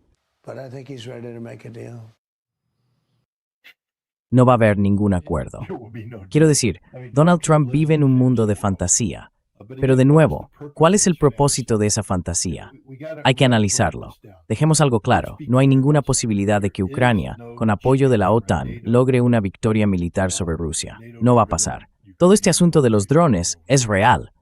Speaker 3: No va a haber ningún acuerdo. Quiero decir, Donald Trump vive en un mundo de fantasía. Pero de nuevo, ¿cuál es el propósito de esa fantasía? Hay que analizarlo. Dejemos algo claro, no hay ninguna posibilidad de que Ucrania, con apoyo de la OTAN, logre una victoria militar sobre Rusia. No va a pasar. Todo este asunto de los drones es real.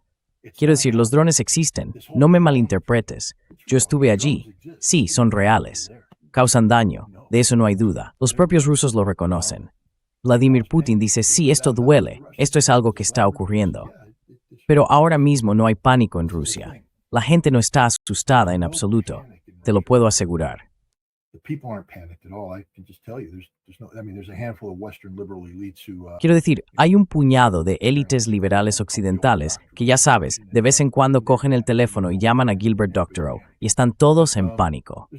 Speaker 3: Quiero decir, los drones existen. No me malinterpretes. Yo estuve allí. Sí, son reales. Causan daño. De eso no hay duda. Los propios rusos lo reconocen. Vladimir Putin dice, sí, esto duele. Esto es algo que está ocurriendo. Pero ahora mismo no hay pánico en Rusia. La gente no está asustada en absoluto. Te lo puedo asegurar. Quiero decir, hay un puñado de élites liberales occidentales que ya sabes, de vez en cuando cogen el teléfono y llaman a Gilbert Doctorow y están todos en pánico.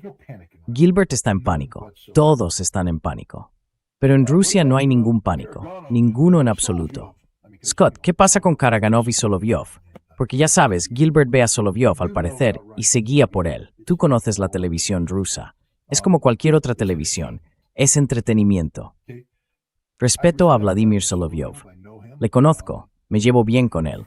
Speaker 3: Gilbert está en pánico. Todos están en pánico. Pero en Rusia no hay ningún pánico. Ninguno en absoluto. Scott, ¿qué pasa con Karaganov y Solovyov? Porque ya sabes, Gilbert ve a Solovyov al parecer y se guía por él. Tú conoces la televisión rusa. Es como cualquier otra televisión. Es entretenimiento. Respeto a Vladimir Solovyov. Le conozco. Me llevo bien con él.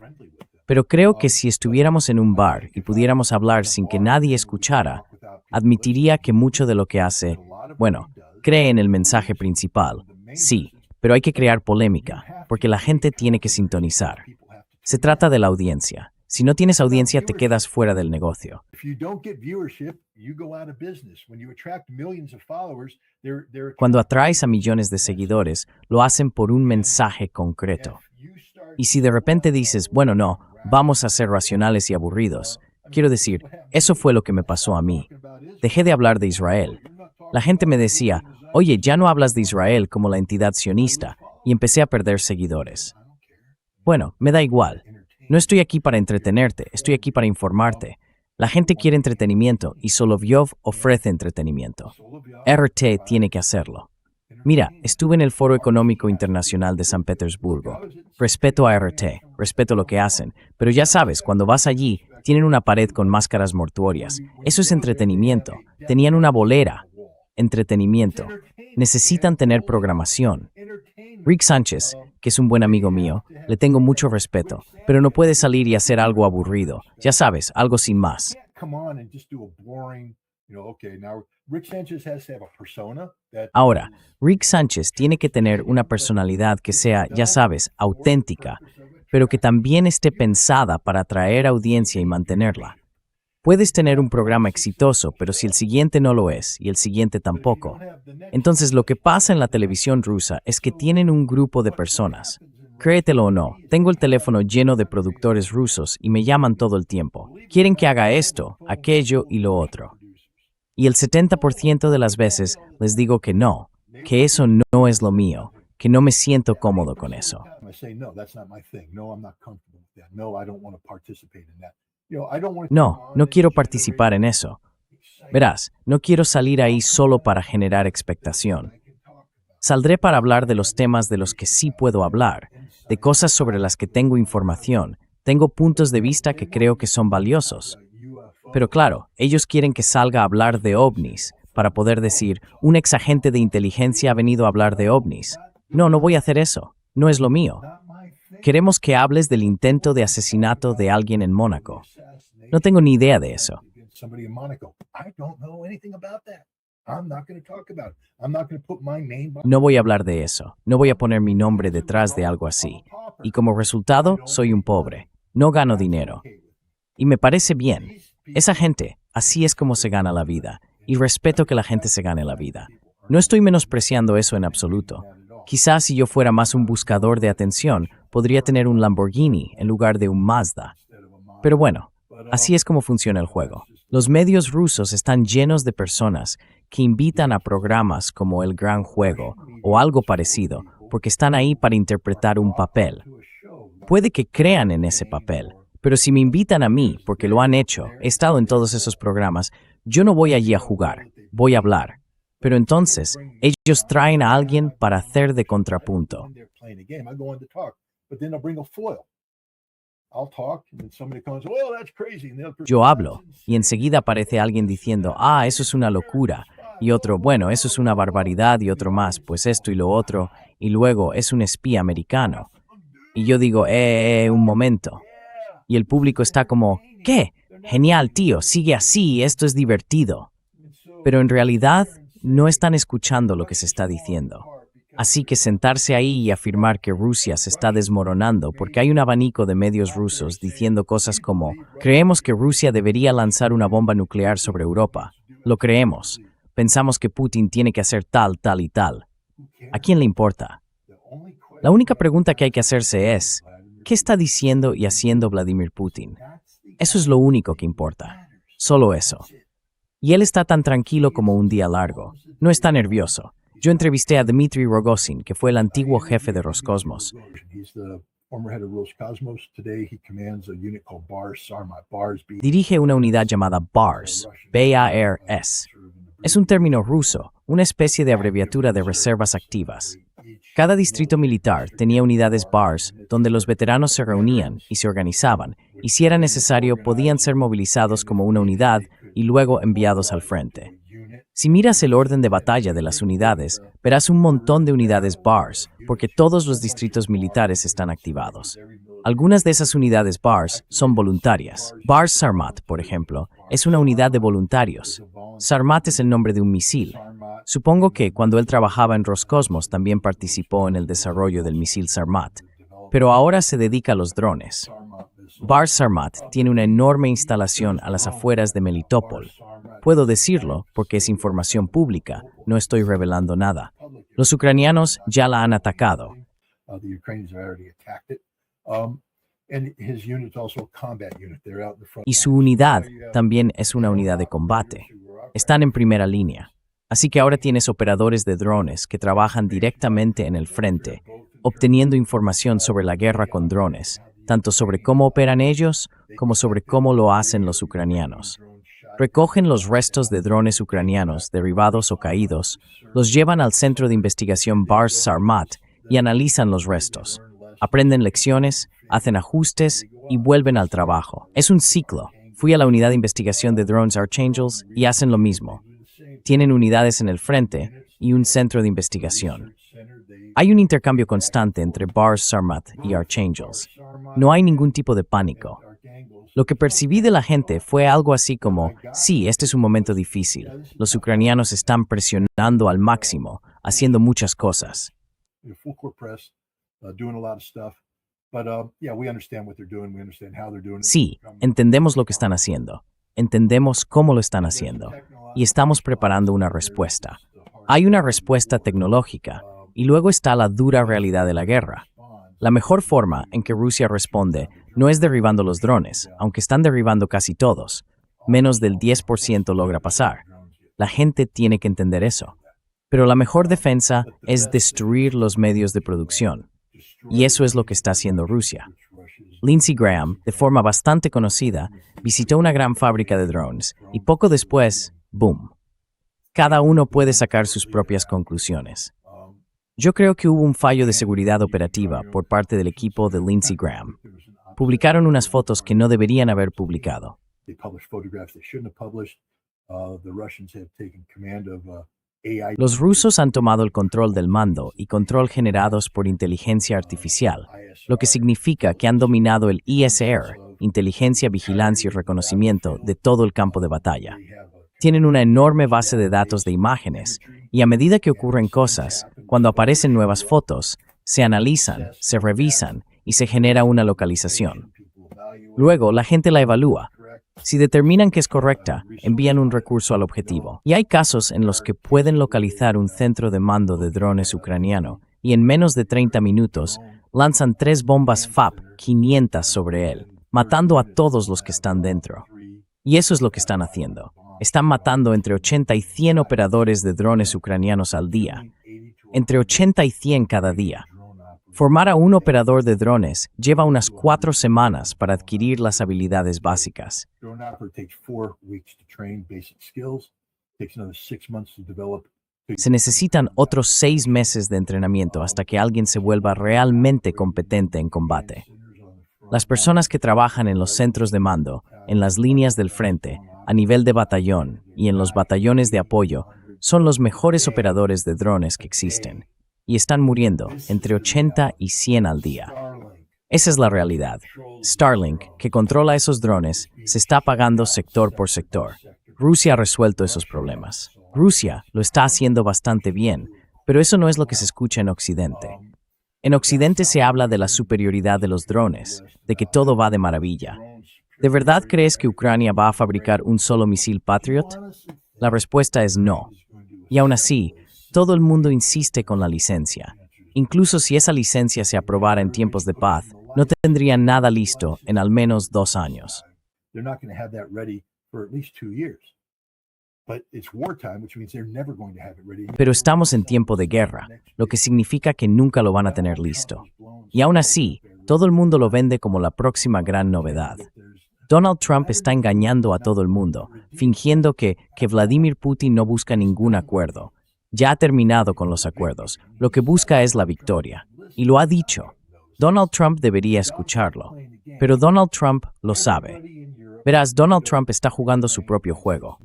Speaker 3: Pero creo que si estuviéramos en un bar y pudiéramos hablar sin que nadie escuchara, admitiría que mucho de lo que hace, bueno, cree en el mensaje principal. Sí, pero hay que crear polémica, porque la gente tiene que sintonizar. Se trata de la audiencia. Si no tienes audiencia, te quedas fuera del negocio. Cuando atraes a millones de seguidores, lo hacen por un mensaje concreto. Y si de repente dices, bueno, no, vamos a ser racionales y aburridos, quiero decir, eso fue lo que me pasó a mí. Dejé de hablar de Israel. La gente me decía, oye, ya no hablas de Israel como la entidad sionista, y empecé a perder seguidores. Bueno, me da igual. No estoy aquí para entretenerte, estoy aquí para informarte. La gente quiere entretenimiento y Solovyov ofrece entretenimiento. RT tiene que hacerlo. Mira, estuve en el Foro Económico Internacional de San Petersburgo. Respeto a RT, respeto lo que hacen, pero ya sabes, cuando vas allí, tienen una pared con máscaras mortuorias. Eso es entretenimiento. Tenían una bolera. Entretenimiento. Necesitan tener programación. Rick Sánchez, que es un buen amigo mío, le tengo mucho respeto, pero no puede salir y hacer algo aburrido. Ya sabes, algo sin más. Ahora, Rick Sánchez tiene que tener una personalidad que sea, ya sabes, auténtica, pero que también esté pensada para atraer audiencia y mantenerla. Puedes tener un programa exitoso, pero si el siguiente no lo es y el siguiente tampoco. Entonces lo que pasa en la televisión rusa es que tienen un grupo de personas. Créetelo o no, tengo el teléfono lleno de productores rusos y me llaman todo el tiempo. Quieren que haga esto, aquello y lo otro. Y el 70% de las veces les digo que no, que eso no es lo mío, que no me siento cómodo con eso. No, no quiero participar en eso. Verás, no quiero salir ahí solo para generar expectación. Saldré para hablar de los temas de los que sí puedo hablar, de cosas sobre las que tengo información, tengo puntos de vista que creo que son valiosos. Pero claro, ellos quieren que salga a hablar de ovnis, para poder decir, un exagente de inteligencia ha venido a hablar de ovnis. No, no voy a hacer eso, no es lo mío. Queremos que hables del intento de asesinato de alguien en Mónaco. No tengo ni idea de eso. No voy a hablar de eso. No voy a poner mi nombre detrás de algo así. Y como resultado, soy un pobre. No gano dinero. Y me parece bien. Esa gente, así es como se gana la vida. Y respeto que la gente se gane la vida. No estoy menospreciando eso en absoluto. Quizás si yo fuera más un buscador de atención, podría tener un Lamborghini en lugar de un Mazda. Pero bueno, así es como funciona el juego. Los medios rusos están llenos de personas que invitan a programas como El Gran Juego o algo parecido, porque están ahí para interpretar un papel. Puede que crean en ese papel, pero si me invitan a mí, porque lo han hecho, he estado en todos esos programas, yo no voy allí a jugar, voy a hablar. Pero entonces, ellos traen a alguien para hacer de contrapunto. Yo hablo, y enseguida aparece alguien diciendo, eso es una locura, y otro, bueno, eso es una barbaridad, y otro más, pues esto y lo otro, y luego es un espía americano. Y yo digo, un momento. Y el público está como, ¿qué? Genial, tío, sigue así, esto es divertido. Pero en realidad, no están escuchando lo que se está diciendo. Así que sentarse ahí y afirmar que Rusia se está desmoronando porque hay un abanico de medios rusos diciendo cosas como creemos que Rusia debería lanzar una bomba nuclear sobre Europa. Lo creemos. Pensamos que Putin tiene que hacer tal, tal y tal. ¿A quién le importa? La única pregunta que hay que hacerse es, ¿qué está diciendo y haciendo Vladimir Putin? Eso es lo único que importa. Solo eso. Y él está tan tranquilo como un día largo. No está nervioso. Yo entrevisté a Dmitry Rogozin, que fue el antiguo jefe de Roscosmos. Dirige una unidad llamada BARS, B-A-R-S. Es un término ruso, una especie de abreviatura de reservas activas. Cada distrito militar tenía unidades BARS donde los veteranos se reunían y se organizaban, y si era necesario podían ser movilizados como una unidad y luego enviados al frente. Si miras el orden de batalla de las unidades, verás un montón de unidades BARS, porque todos los distritos militares están activados. Algunas de esas unidades BARS son voluntarias. BARS Sarmat, por ejemplo, es una unidad de voluntarios. Sarmat es el nombre de un misil. Supongo que cuando él trabajaba en Roscosmos también participó en el desarrollo del misil Sarmat, pero ahora se dedica a los drones. Bar Sarmat tiene una enorme instalación a las afueras de Melitopol. Puedo decirlo porque es información pública, no estoy revelando nada. Los ucranianos ya la han atacado. Y su unidad también es una unidad de combate. Están en primera línea. Así que ahora tienes operadores de drones que trabajan directamente en el frente, obteniendo información sobre la guerra con drones, tanto sobre cómo operan ellos como sobre cómo lo hacen los ucranianos. Recogen los restos de drones ucranianos derribados o caídos, los llevan al centro de investigación Bar Sarmat y analizan los restos. Aprenden lecciones, hacen ajustes y vuelven al trabajo. Es un ciclo. Fui a la unidad de investigación de drones Archangels y hacen lo mismo. Tienen unidades en el frente y un centro de investigación. Hay un intercambio constante entre Bar Sarmat y Archangels. No hay ningún tipo de pánico. Lo que percibí de la gente fue algo así como, sí, este es un momento difícil. Los ucranianos están presionando al máximo, haciendo muchas cosas. Sí, entendemos lo que están haciendo. Entendemos cómo lo están haciendo. Y estamos preparando una respuesta. Hay una respuesta tecnológica, y luego está la dura realidad de la guerra. La mejor forma en que Rusia responde no es derribando los drones, aunque están derribando casi todos. Menos del 10% logra pasar. La gente tiene que entender eso. Pero la mejor defensa es destruir los medios de producción. Y eso es lo que está haciendo Rusia. Lindsey Graham, de forma bastante conocida, visitó una gran fábrica de drones y poco después, ¡boom! Cada uno puede sacar sus propias conclusiones. Yo creo que hubo un fallo de seguridad operativa por parte del equipo de Lindsey Graham. Publicaron unas fotos que no deberían haber publicado. Los rusos han tomado el control del mando y control generados por inteligencia artificial, lo que significa que han dominado el ISR, inteligencia, vigilancia y reconocimiento, de todo el campo de batalla. Tienen una enorme base de datos de imágenes, y a medida que ocurren cosas, cuando aparecen nuevas fotos, se analizan, se revisan y se genera una localización. Luego, la gente la evalúa. Si determinan que es correcta, envían un recurso al objetivo. Y hay casos en los que pueden localizar un centro de mando de drones ucraniano y en menos de 30 minutos lanzan 3 bombas FAP-500 sobre él, matando a todos los que están dentro. Y eso es lo que están haciendo. Están matando entre 80 y 100 operadores de drones ucranianos al día. Entre 80 y 100 cada día. Formar a un operador de drones lleva unas 4 semanas para adquirir las habilidades básicas. Se necesitan otros 6 meses de entrenamiento hasta que alguien se vuelva realmente competente en combate. Las personas que trabajan en los centros de mando, en las líneas del frente, a nivel de batallón y en los batallones de apoyo, son los mejores operadores de drones que existen. Y están muriendo entre 80 y 100 al día. Esa es la realidad. Starlink, que controla esos drones, se está apagando sector por sector. Rusia ha resuelto esos problemas. Rusia lo está haciendo bastante bien, pero eso no es lo que se escucha en Occidente. En Occidente se habla de la superioridad de los drones, de que todo va de maravilla. ¿De verdad crees que Ucrania va a fabricar un solo misil Patriot? La respuesta es no. Y aún así, todo el mundo insiste con la licencia. Incluso si esa licencia se aprobara en tiempos de paz, no tendrían nada listo en al menos 2 años. Pero estamos en tiempo de guerra, lo que significa que nunca lo van a tener listo. Y aún así, todo el mundo lo vende como la próxima gran novedad. Donald Trump está engañando a todo el mundo, fingiendo que Vladimir Putin no busca ningún acuerdo. Ya ha terminado con los acuerdos. Lo que busca es la victoria. Y lo ha dicho. Donald Trump debería escucharlo. Pero Donald Trump lo sabe. Verás, Donald Trump está jugando su propio juego.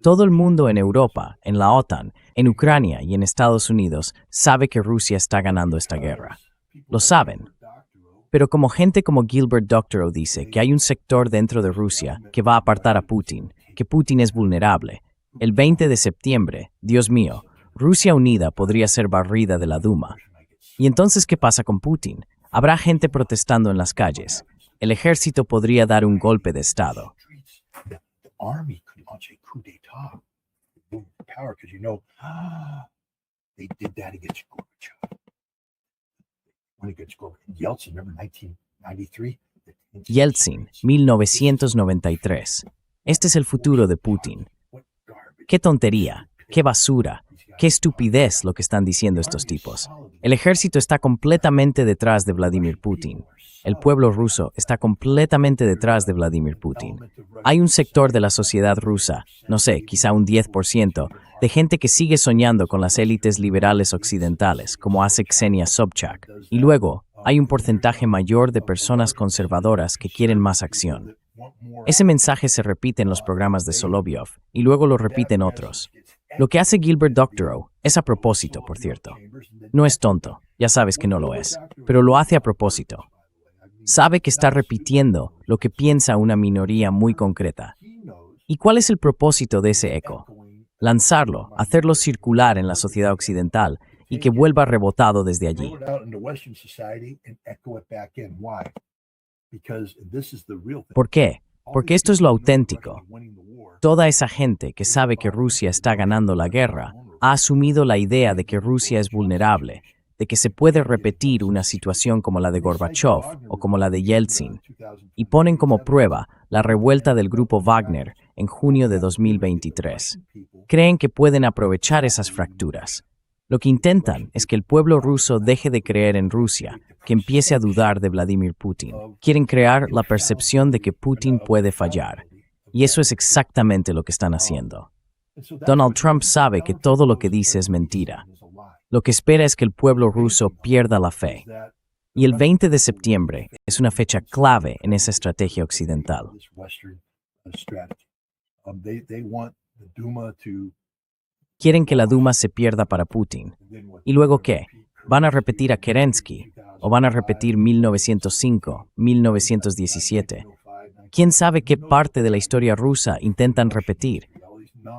Speaker 3: Todo el mundo en Europa, en la OTAN, en Ucrania y en Estados Unidos sabe que Rusia está ganando esta guerra. Lo saben. Pero como gente como Gilbert Doctorow dice que hay un sector dentro de Rusia que va a apartar a Putin, que Putin es vulnerable. El 20 de septiembre, Dios mío, Rusia unida podría ser barrida de la Duma. ¿Y entonces qué pasa con Putin? Habrá gente protestando en las calles. El ejército podría dar un golpe de Estado.
Speaker 5: The army could launch a coup d'etat, move power, because they did that against Gorbachev. When against Gorbachev, Yeltsin, remember 1993?
Speaker 3: Yeltsin, 1993. Este es el futuro de Putin. Qué tontería, qué basura, qué estupidez lo que están diciendo estos tipos. El ejército está completamente detrás de Vladimir Putin. El pueblo ruso está completamente detrás de Vladimir Putin. Hay un sector de la sociedad rusa, no sé, quizá un 10%, de gente que sigue soñando con las élites liberales occidentales, como hace Ksenia Sobchak. Y luego, hay un porcentaje mayor de personas conservadoras que quieren más acción. Ese mensaje se repite en los programas de Solovyov y luego lo repiten otros. Lo que hace Gilbert Doctorow es a propósito, por cierto. No es tonto, ya sabes que no lo es, pero lo hace a propósito. Sabe que está repitiendo lo que piensa una minoría muy concreta. ¿Y cuál es el propósito de ese eco? Lanzarlo, hacerlo circular en la sociedad occidental y que vuelva rebotado desde allí. ¿Por qué? Porque esto es lo auténtico. Toda esa gente que sabe que Rusia está ganando la guerra ha asumido la idea de que Rusia es vulnerable, de que se puede repetir una situación como la de Gorbachev o como la de Yeltsin, y ponen como prueba la revuelta del grupo Wagner en junio de 2023. Creen que pueden aprovechar esas fracturas. Lo que intentan es que el pueblo ruso deje de creer en Rusia, que empiece a dudar de Vladimir Putin. Quieren crear la percepción de que Putin puede fallar. Y eso es exactamente lo que están haciendo. Donald Trump sabe que todo lo que dice es mentira. Lo que espera es que el pueblo ruso pierda la fe. Y el 20 de septiembre es una fecha clave en esa estrategia occidental. Quieren que la Duma se pierda para Putin. ¿Y luego qué? ¿Van a repetir a Kerensky? ¿O van a repetir 1905, 1917? ¿Quién sabe qué parte de la historia rusa intentan repetir?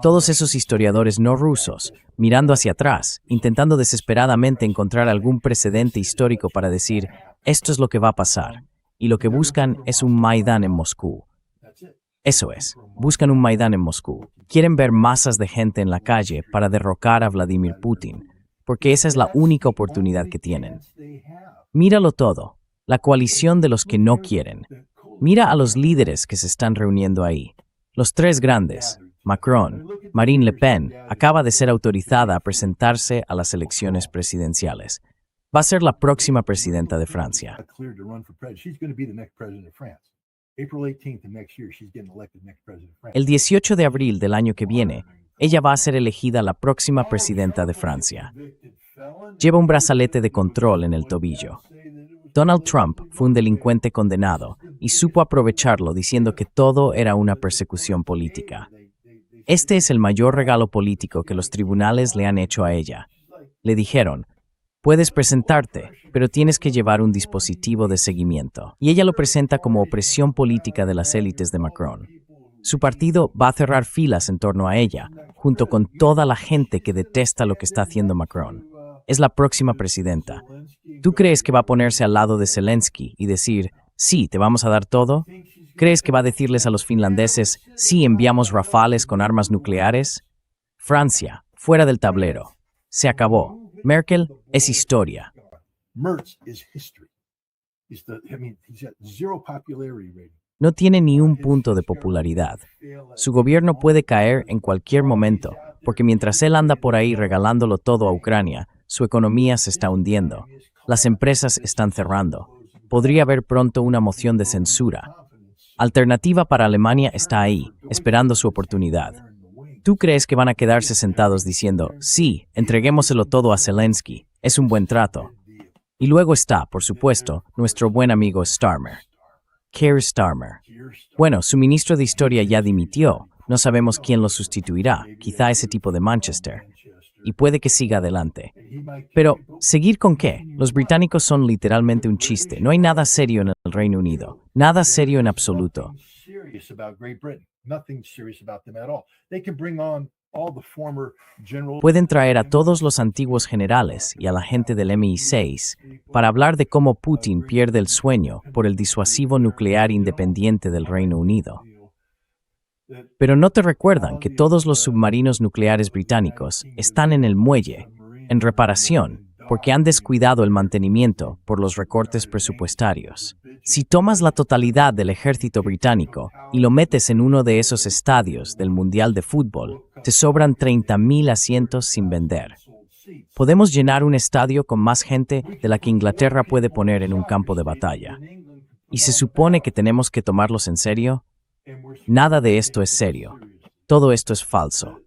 Speaker 3: Todos esos historiadores no rusos, mirando hacia atrás, intentando desesperadamente encontrar algún precedente histórico para decir, esto es lo que va a pasar. Y lo que buscan es un Maidán en Moscú. Eso es, buscan un Maidán en Moscú. Quieren ver masas de gente en la calle para derrocar a Vladimir Putin, porque esa es la única oportunidad que tienen. Míralo todo, la coalición de los que no quieren. Mira a los líderes que se están reuniendo ahí. Los tres grandes, Macron, Marine Le Pen, acaba de ser autorizada a presentarse a las elecciones presidenciales. Va a ser la próxima presidenta de Francia. El 18 de abril del año que viene, ella va a ser elegida la próxima presidenta de Francia. Lleva un brazalete de control en el tobillo. Donald Trump fue un delincuente condenado y supo aprovecharlo diciendo que todo era una persecución política. Este es el mayor regalo político que los tribunales le han hecho a ella. Le dijeron, puedes presentarte, pero tienes que llevar un dispositivo de seguimiento. Y ella lo presenta como opresión política de las élites de Macron. Su partido va a cerrar filas en torno a ella, junto con toda la gente que detesta lo que está haciendo Macron. Es la próxima presidenta. ¿Tú crees que va a ponerse al lado de Zelensky y decir, sí, te vamos a dar todo? ¿Crees que va a decirles a los finlandeses, sí, enviamos Rafales con armas nucleares? Francia, fuera del tablero. Se acabó. Merkel es historia. No tiene ni un punto de popularidad. Su gobierno puede caer en cualquier momento, porque mientras él anda por ahí regalándolo todo a Ucrania, su economía se está hundiendo. Las empresas están cerrando. Podría haber pronto una moción de censura. Alternativa para Alemania está ahí, esperando su oportunidad. ¿Tú crees que van a quedarse sentados diciendo, sí, entreguémoselo todo a Zelensky, es un buen trato? Y luego está, por supuesto, nuestro buen amigo Starmer. Keir Starmer. Bueno, su ministro de Historia ya dimitió. No sabemos quién lo sustituirá, quizá ese tipo de Manchester. Y puede que siga adelante. Pero, ¿seguir con qué? Los británicos son literalmente un chiste. No hay nada serio en el Reino Unido. Nada serio en absoluto. Pueden traer a todos los antiguos generales y a la gente del MI6 para hablar de cómo Putin pierde el sueño por el disuasivo nuclear independiente del Reino Unido. Pero no te recuerdan que todos los submarinos nucleares británicos están en el muelle, en reparación, porque han descuidado el mantenimiento por los recortes presupuestarios. Si tomas la totalidad del ejército británico y lo metes en uno de esos estadios del Mundial de Fútbol, te sobran 30.000 asientos sin vender. Podemos llenar un estadio con más gente de la que Inglaterra puede poner en un campo de batalla. ¿Y se supone que tenemos que tomarlos en serio? Nada de esto es serio. Todo esto es falso.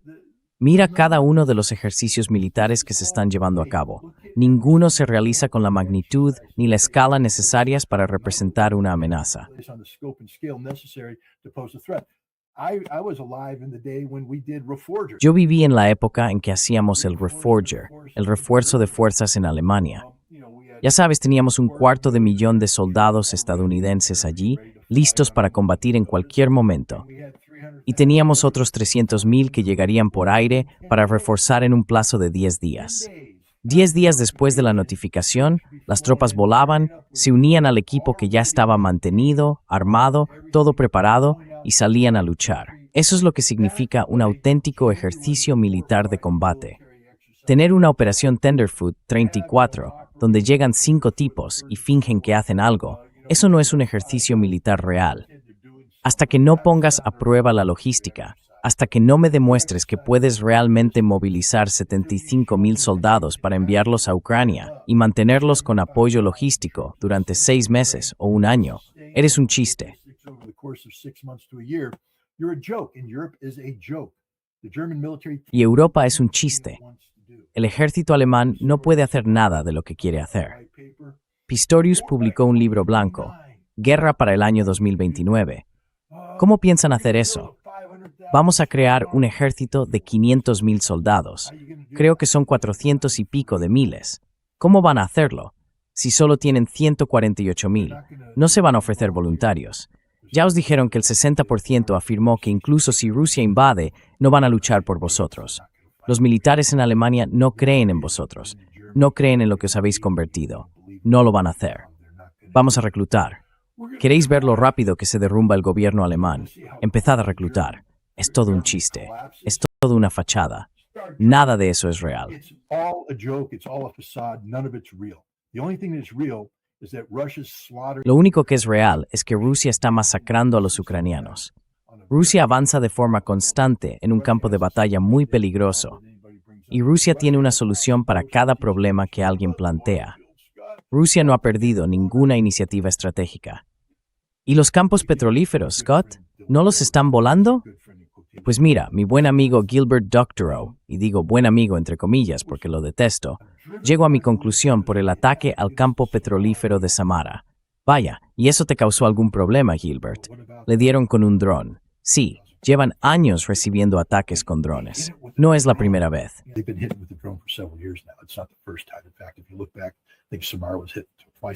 Speaker 3: Mira cada uno de los ejercicios militares que se están llevando a cabo. Ninguno se realiza con la magnitud ni la escala necesarias para representar una amenaza. Yo viví en la época en que hacíamos el Reforger, el refuerzo de fuerzas en Alemania. Ya sabes, teníamos 250.000 de soldados estadounidenses allí, listos para combatir en cualquier momento. Y teníamos otros 300.000 que llegarían por aire para reforzar en un plazo de 10 días. 10 días después de la notificación, las tropas volaban, se unían al equipo que ya estaba mantenido, armado, todo preparado y salían a luchar. Eso es lo que significa un auténtico ejercicio militar de combate. Tener una operación Tenderfoot 34, donde llegan 5 tipos y fingen que hacen algo, eso no es un ejercicio militar real. Hasta que no pongas a prueba la logística, hasta que no me demuestres que puedes realmente movilizar 75.000 soldados para enviarlos a Ucrania y mantenerlos con apoyo logístico durante 6 meses o un año, eres un chiste. Y Europa es un chiste. El ejército alemán no puede hacer nada de lo que quiere hacer. Pistorius publicó un libro blanco, Guerra para el año 2029. ¿Cómo piensan hacer eso? Vamos a crear un ejército de 500.000 soldados. Creo que son 400 y pico de miles. ¿Cómo van a hacerlo? Si solo tienen 148.000, no se van a ofrecer voluntarios. Ya os dijeron que el 60% afirmó que incluso si Rusia invade, no van a luchar por vosotros. Los militares en Alemania no creen en vosotros. No creen en lo que os habéis convertido. No lo van a hacer. Vamos a reclutar. ¿Queréis ver lo rápido que se derrumba el gobierno alemán? Empezad a reclutar. Es todo un chiste. Es todo una fachada. Nada de eso es real. Lo único que es real es que Rusia está masacrando a los ucranianos. Rusia avanza de forma constante en un campo de batalla muy peligroso. Y Rusia tiene una solución para cada problema que alguien plantea. Rusia no ha perdido ninguna iniciativa estratégica. ¿Y los campos petrolíferos, Scott? ¿No los están volando? Pues mira, mi buen amigo Gilbert Doctorow, y digo buen amigo entre comillas porque lo detesto, llegó a mi conclusión por el ataque al campo petrolífero de Samara. Vaya, ¿y eso te causó algún problema, Gilbert? Le dieron con un dron. Sí, llevan años recibiendo ataques con drones. No es la primera vez.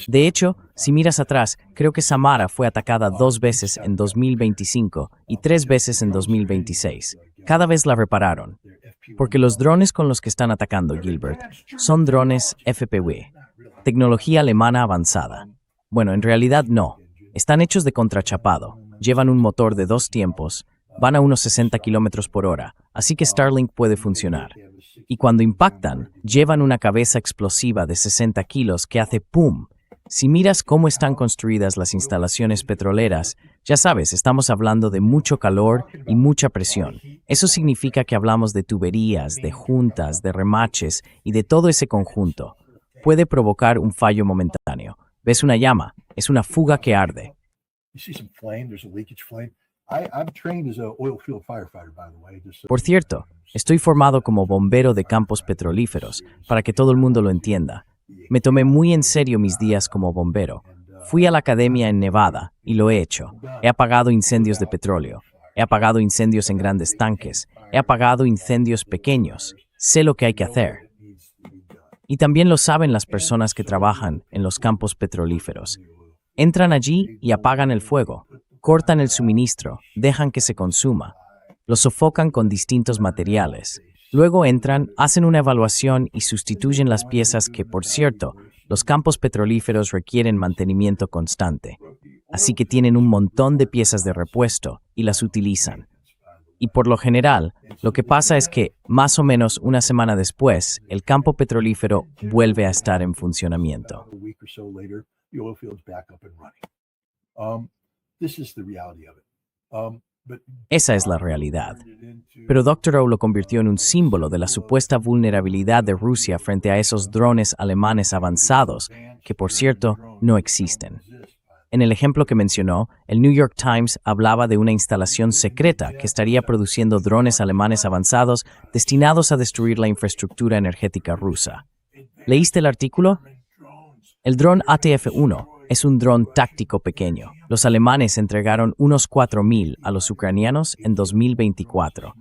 Speaker 3: De hecho, si miras atrás, creo que Samara fue atacada 2 veces en 2025 y 3 veces en 2026. Cada vez la repararon. Porque los drones con los que están atacando, Gilbert, son drones FPV, tecnología alemana avanzada. Bueno, en realidad no. Están hechos de contrachapado, llevan un motor de 2 tiempos, van a unos 60 km por hora, así que Starlink puede funcionar. Y cuando impactan, llevan una cabeza explosiva de 60 kilos que hace ¡pum! Si miras cómo están construidas las instalaciones petroleras, ya sabes, estamos hablando de mucho calor y mucha presión. Eso significa que hablamos de tuberías, de juntas, de remaches y de todo ese conjunto. Puede provocar un fallo momentáneo. ¿Ves una llama? Es una fuga que arde. Por cierto, estoy formado como bombero de campos petrolíferos, para que todo el mundo lo entienda. Me tomé muy en serio mis días como bombero. Fui a la academia en Nevada y lo he hecho. He apagado incendios de petróleo. He apagado incendios en grandes tanques. He apagado incendios pequeños. Sé lo que hay que hacer. Y también lo saben las personas que trabajan en los campos petrolíferos. Entran allí y apagan el fuego. Cortan el suministro, dejan que se consuma. Los sofocan con distintos materiales. Luego entran, hacen una evaluación y sustituyen las piezas que, por cierto, los campos petrolíferos requieren mantenimiento constante. Así que tienen un montón de piezas de repuesto y las utilizan. Y por lo general, lo que pasa es que, más o menos una semana después, el campo petrolífero vuelve a estar en funcionamiento. Esa es la realidad. Pero Dr. O lo convirtió en un símbolo de la supuesta vulnerabilidad de Rusia frente a esos drones alemanes avanzados, que por cierto, no existen. En el ejemplo que mencionó, el New York Times hablaba de una instalación secreta que estaría produciendo drones alemanes avanzados destinados a destruir la infraestructura energética rusa. ¿Leíste el artículo? El dron ATF-1 es un dron táctico pequeño. Los alemanes entregaron unos 4.000 a los ucranianos en 2024.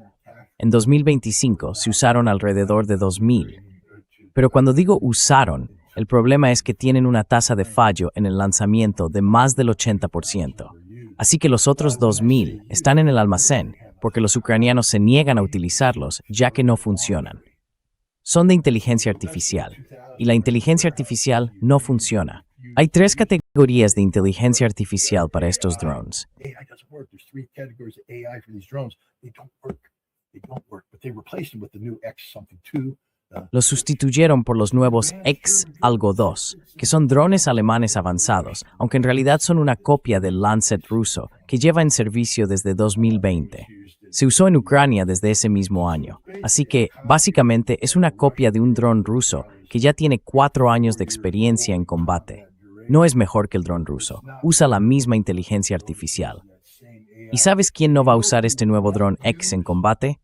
Speaker 3: En 2025 se usaron alrededor de 2.000. Pero cuando digo usaron, el problema es que tienen una tasa de fallo en el lanzamiento de más del 80%. Así que los otros 2.000 están en el almacén porque los ucranianos se niegan a utilizarlos ya que no funcionan. Son de inteligencia artificial y la inteligencia artificial no funciona. Hay 3 categorías de inteligencia artificial para estos drones. Los sustituyeron por los nuevos X-Algo 2, que son drones alemanes avanzados, aunque en realidad son una copia del Lancet ruso, que lleva en servicio desde 2020. Se usó en Ucrania desde ese mismo año, así que, básicamente, es una copia de un dron ruso que ya tiene 4 años de experiencia en combate. No es mejor que el dron ruso, usa la misma inteligencia artificial. ¿Y sabes quién no va a usar este nuevo dron X en combate?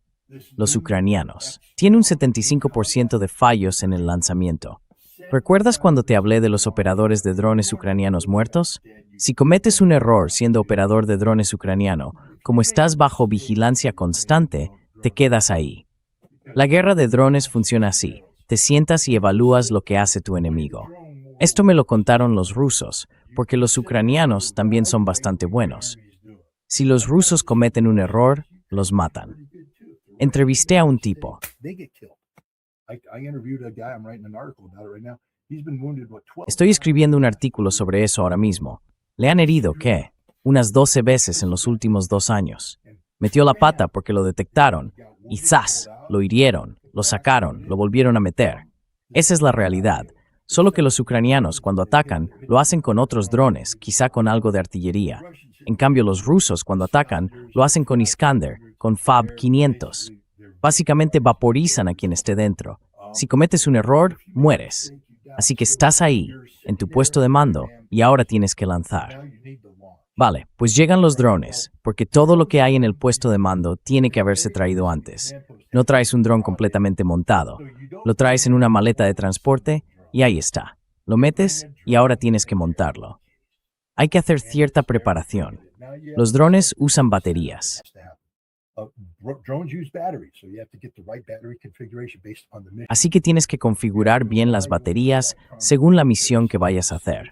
Speaker 3: Los ucranianos. Tiene un 75% de fallos en el lanzamiento. ¿Recuerdas cuando te hablé de los operadores de drones ucranianos muertos? Si cometes un error siendo operador de drones ucraniano, como estás bajo vigilancia constante, te quedas ahí. La guerra de drones funciona así. Te sientas y evalúas lo que hace tu enemigo. Esto me lo contaron los rusos, porque los ucranianos también son bastante buenos. Si los rusos cometen un error, los matan. Entrevisté a un tipo. Estoy escribiendo un artículo sobre eso ahora mismo. Le han herido, ¿qué? Unas 12 veces en los últimos 2 años. Metió la pata porque lo detectaron. Y ¡zas! Lo hirieron, lo sacaron, lo volvieron a meter. Esa es la realidad. Solo que los ucranianos, cuando atacan, lo hacen con otros drones, quizá con algo de artillería. En cambio, los rusos, cuando atacan, lo hacen con Iskander, con Fab 500. Básicamente vaporizan a quien esté dentro. Si cometes un error, mueres. Así que estás ahí, en tu puesto de mando, y ahora tienes que lanzar. Vale, pues llegan los drones, porque todo lo que hay en el puesto de mando tiene que haberse traído antes. No traes un dron completamente montado. Lo traes en una maleta de transporte y ahí está. Lo metes y ahora tienes que montarlo. Hay que hacer cierta preparación. Los drones usan baterías. Así que tienes que configurar bien las baterías según la misión que vayas a hacer.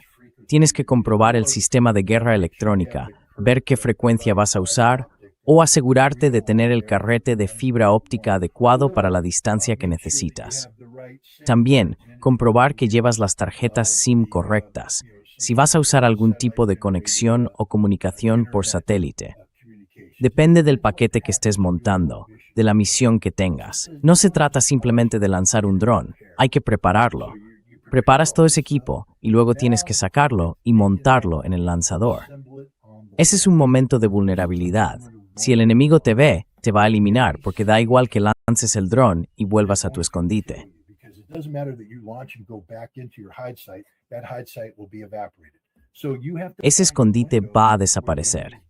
Speaker 3: Tienes que comprobar el sistema de guerra electrónica, ver qué frecuencia vas a usar o asegurarte de tener el carrete de fibra óptica adecuado para la distancia que necesitas. También, comprobar que llevas las tarjetas SIM correctas, si vas a usar algún tipo de conexión o comunicación por satélite. Depende del paquete que estés montando, de la misión que tengas. No se trata simplemente de lanzar un dron, hay que prepararlo. Preparas todo ese equipo y luego tienes que sacarlo y montarlo en el lanzador. Ese es un momento de vulnerabilidad. Si el enemigo te ve, te va a eliminar porque da igual que lances el dron y vuelvas a tu escondite. Ese escondite va a desaparecer.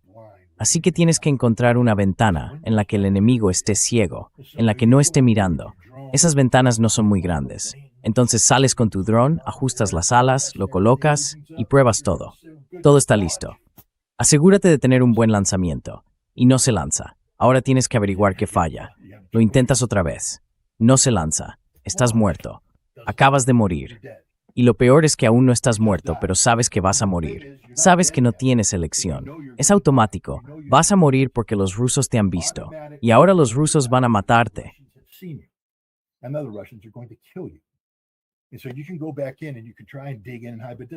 Speaker 3: Así que tienes que encontrar una ventana en la que el enemigo esté ciego, en la que no esté mirando. Esas ventanas no son muy grandes. Entonces sales con tu dron, ajustas las alas, lo colocas y pruebas todo. Todo está listo. Asegúrate de tener un buen lanzamiento. Y no se lanza. Ahora tienes que averiguar qué falla. Lo intentas otra vez. No se lanza. Estás muerto. Acabas de morir. Y lo peor es que aún no estás muerto, pero sabes que vas a morir. Sabes que no tienes elección. Es automático. Vas a morir porque los rusos te han visto. Y ahora los rusos van a matarte.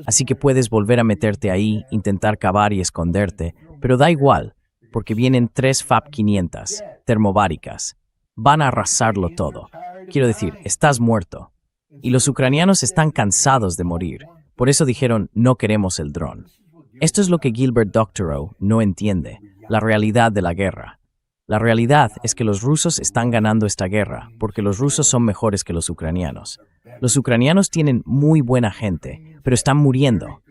Speaker 3: Así que puedes volver a meterte ahí, intentar cavar y esconderte, pero da igual, porque vienen 3 FAB-500, termobáricas. Van a arrasarlo todo. Quiero decir, estás muerto. Y los ucranianos están cansados de morir. Por eso dijeron, no queremos el dron. Esto es lo que Gilbert Doctorow no entiende, la realidad de la guerra. La realidad es que los rusos están ganando esta guerra, porque los rusos son mejores que los ucranianos. Los ucranianos tienen muy buena gente, pero están muriendo.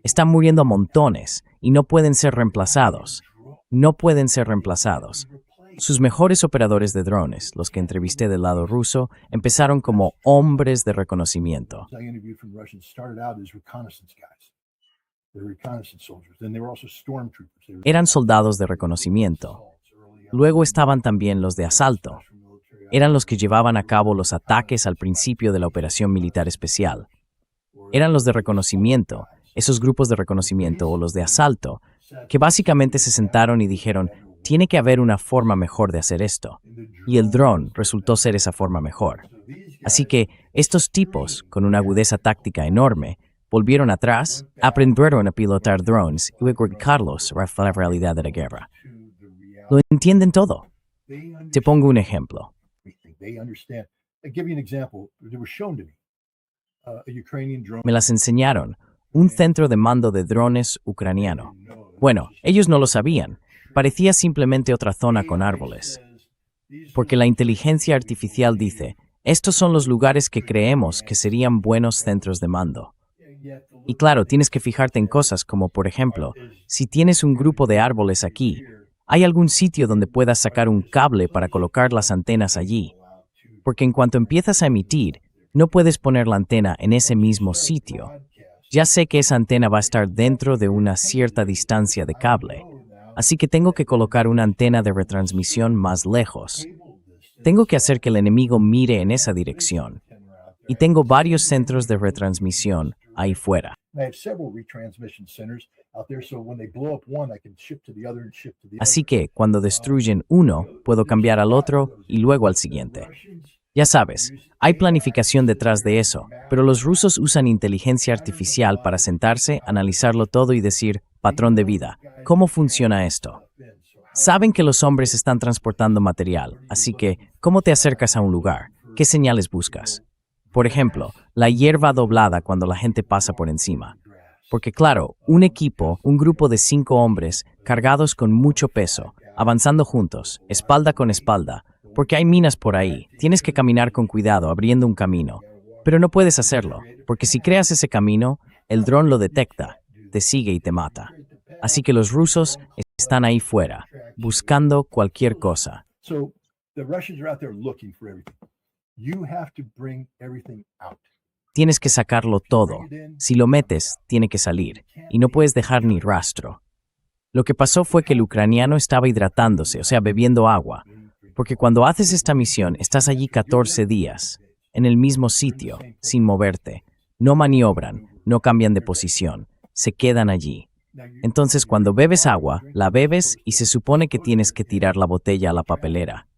Speaker 3: Están muriendo a montones y no pueden ser reemplazados. No pueden ser reemplazados. Sus mejores operadores de drones, los que entrevisté del lado ruso, empezaron como hombres de reconocimiento. Eran soldados de reconocimiento. Luego estaban también los de asalto. Eran los que llevaban a cabo los ataques al principio de la operación militar especial. Eran los de reconocimiento, esos grupos de reconocimiento o los de asalto, que básicamente se sentaron y dijeron, tiene que haber una forma mejor de hacer esto. Y el dron resultó ser esa forma mejor. Así que estos tipos, con una agudeza táctica enorme, volvieron atrás, aprendieron a pilotar drones y luego aplicarlos a la realidad de la guerra. Lo entienden todo. Te pongo un ejemplo. Me las enseñaron. Un centro de mando de drones ucraniano. Bueno, ellos no lo sabían. Parecía simplemente otra zona con árboles. Porque la inteligencia artificial dice, estos son los lugares que creemos que serían buenos centros de mando. Y claro, tienes que fijarte en cosas como, por ejemplo, si tienes un grupo de árboles aquí, ¿hay algún sitio donde puedas sacar un cable para colocar las antenas allí? Porque en cuanto empiezas a emitir, no puedes poner la antena en ese mismo sitio. Ya sé que esa antena va a estar dentro de una cierta distancia de cable. Así que tengo que colocar una antena de retransmisión más lejos. Tengo que hacer que el enemigo mire en esa dirección. Y tengo varios centros de retransmisión ahí fuera. Así que, cuando destruyen uno, puedo cambiar al otro y luego al siguiente. Ya sabes, hay planificación detrás de eso, pero los rusos usan inteligencia artificial para sentarse, analizarlo todo y decir, patrón de vida, ¿cómo funciona esto? Saben que los hombres están transportando material, así que, ¿cómo te acercas a un lugar? ¿Qué señales buscas? Por ejemplo, la hierba doblada cuando la gente pasa por encima. Porque claro, un equipo, un grupo de 5 hombres, cargados con mucho peso, avanzando juntos, espalda con espalda, porque hay minas por ahí, tienes que caminar con cuidado, abriendo un camino. Pero no puedes hacerlo, porque si creas ese camino, el dron lo detecta, te sigue y te mata. Así que los rusos están ahí fuera, buscando cualquier cosa. Tienes que sacarlo todo. Si lo metes, tiene que salir, y no puedes dejar ni rastro. Lo que pasó fue que el ucraniano estaba hidratándose, o sea, bebiendo agua, porque cuando haces esta misión, estás allí 14 días, en el mismo sitio, sin moverte. No maniobran, no cambian de posición, se quedan allí. Entonces, cuando bebes agua, la bebes y se supone que tienes que tirar la botella a la papelera.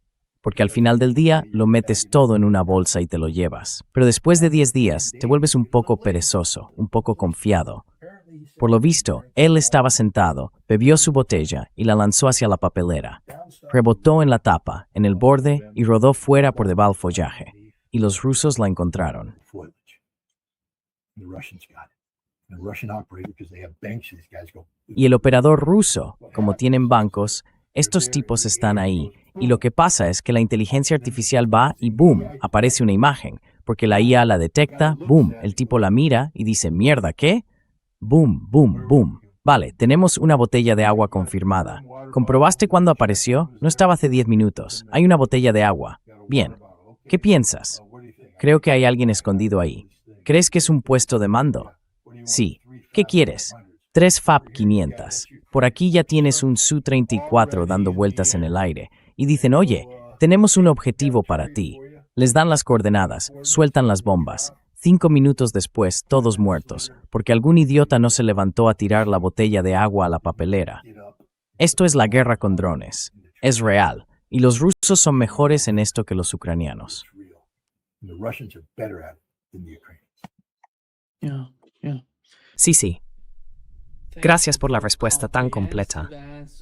Speaker 3: Porque al final del día, lo metes todo en una bolsa y te lo llevas. Pero después de 10 días, te vuelves un poco perezoso, un poco confiado. Por lo visto, él estaba sentado, bebió su botella y la lanzó hacia la papelera. Rebotó en la tapa, en el borde y rodó fuera por debajo del follaje. Y los rusos la encontraron. Y el operador ruso, como tienen bancos, estos tipos están ahí. Y lo que pasa es que la inteligencia artificial va y ¡boom! Aparece una imagen. Porque la IA la detecta, ¡boom! El tipo la mira y dice, ¿mierda qué? ¡Boom! ¡Boom! ¡Boom! Vale, tenemos una botella de agua confirmada. ¿Comprobaste cuándo apareció? No estaba hace 10 minutos. Hay una botella de agua. Bien. ¿Qué piensas? Creo que hay alguien escondido ahí. ¿Crees que es un puesto de mando? Sí. ¿Qué quieres? 3 FAB-500. Por aquí ya tienes un Su-34 dando vueltas en el aire. Y dicen, oye, tenemos un objetivo para ti. Les dan las coordenadas, sueltan las bombas. 5 minutos después, todos muertos, porque algún idiota no se levantó a tirar la botella de agua a la papelera. Esto es la guerra con drones. Es real. Y los rusos son mejores en esto que los ucranianos.
Speaker 5: And the Russians are better at it than the Ukrainians.
Speaker 2: Yeah, yeah.
Speaker 1: Sí. Gracias por la respuesta tan completa,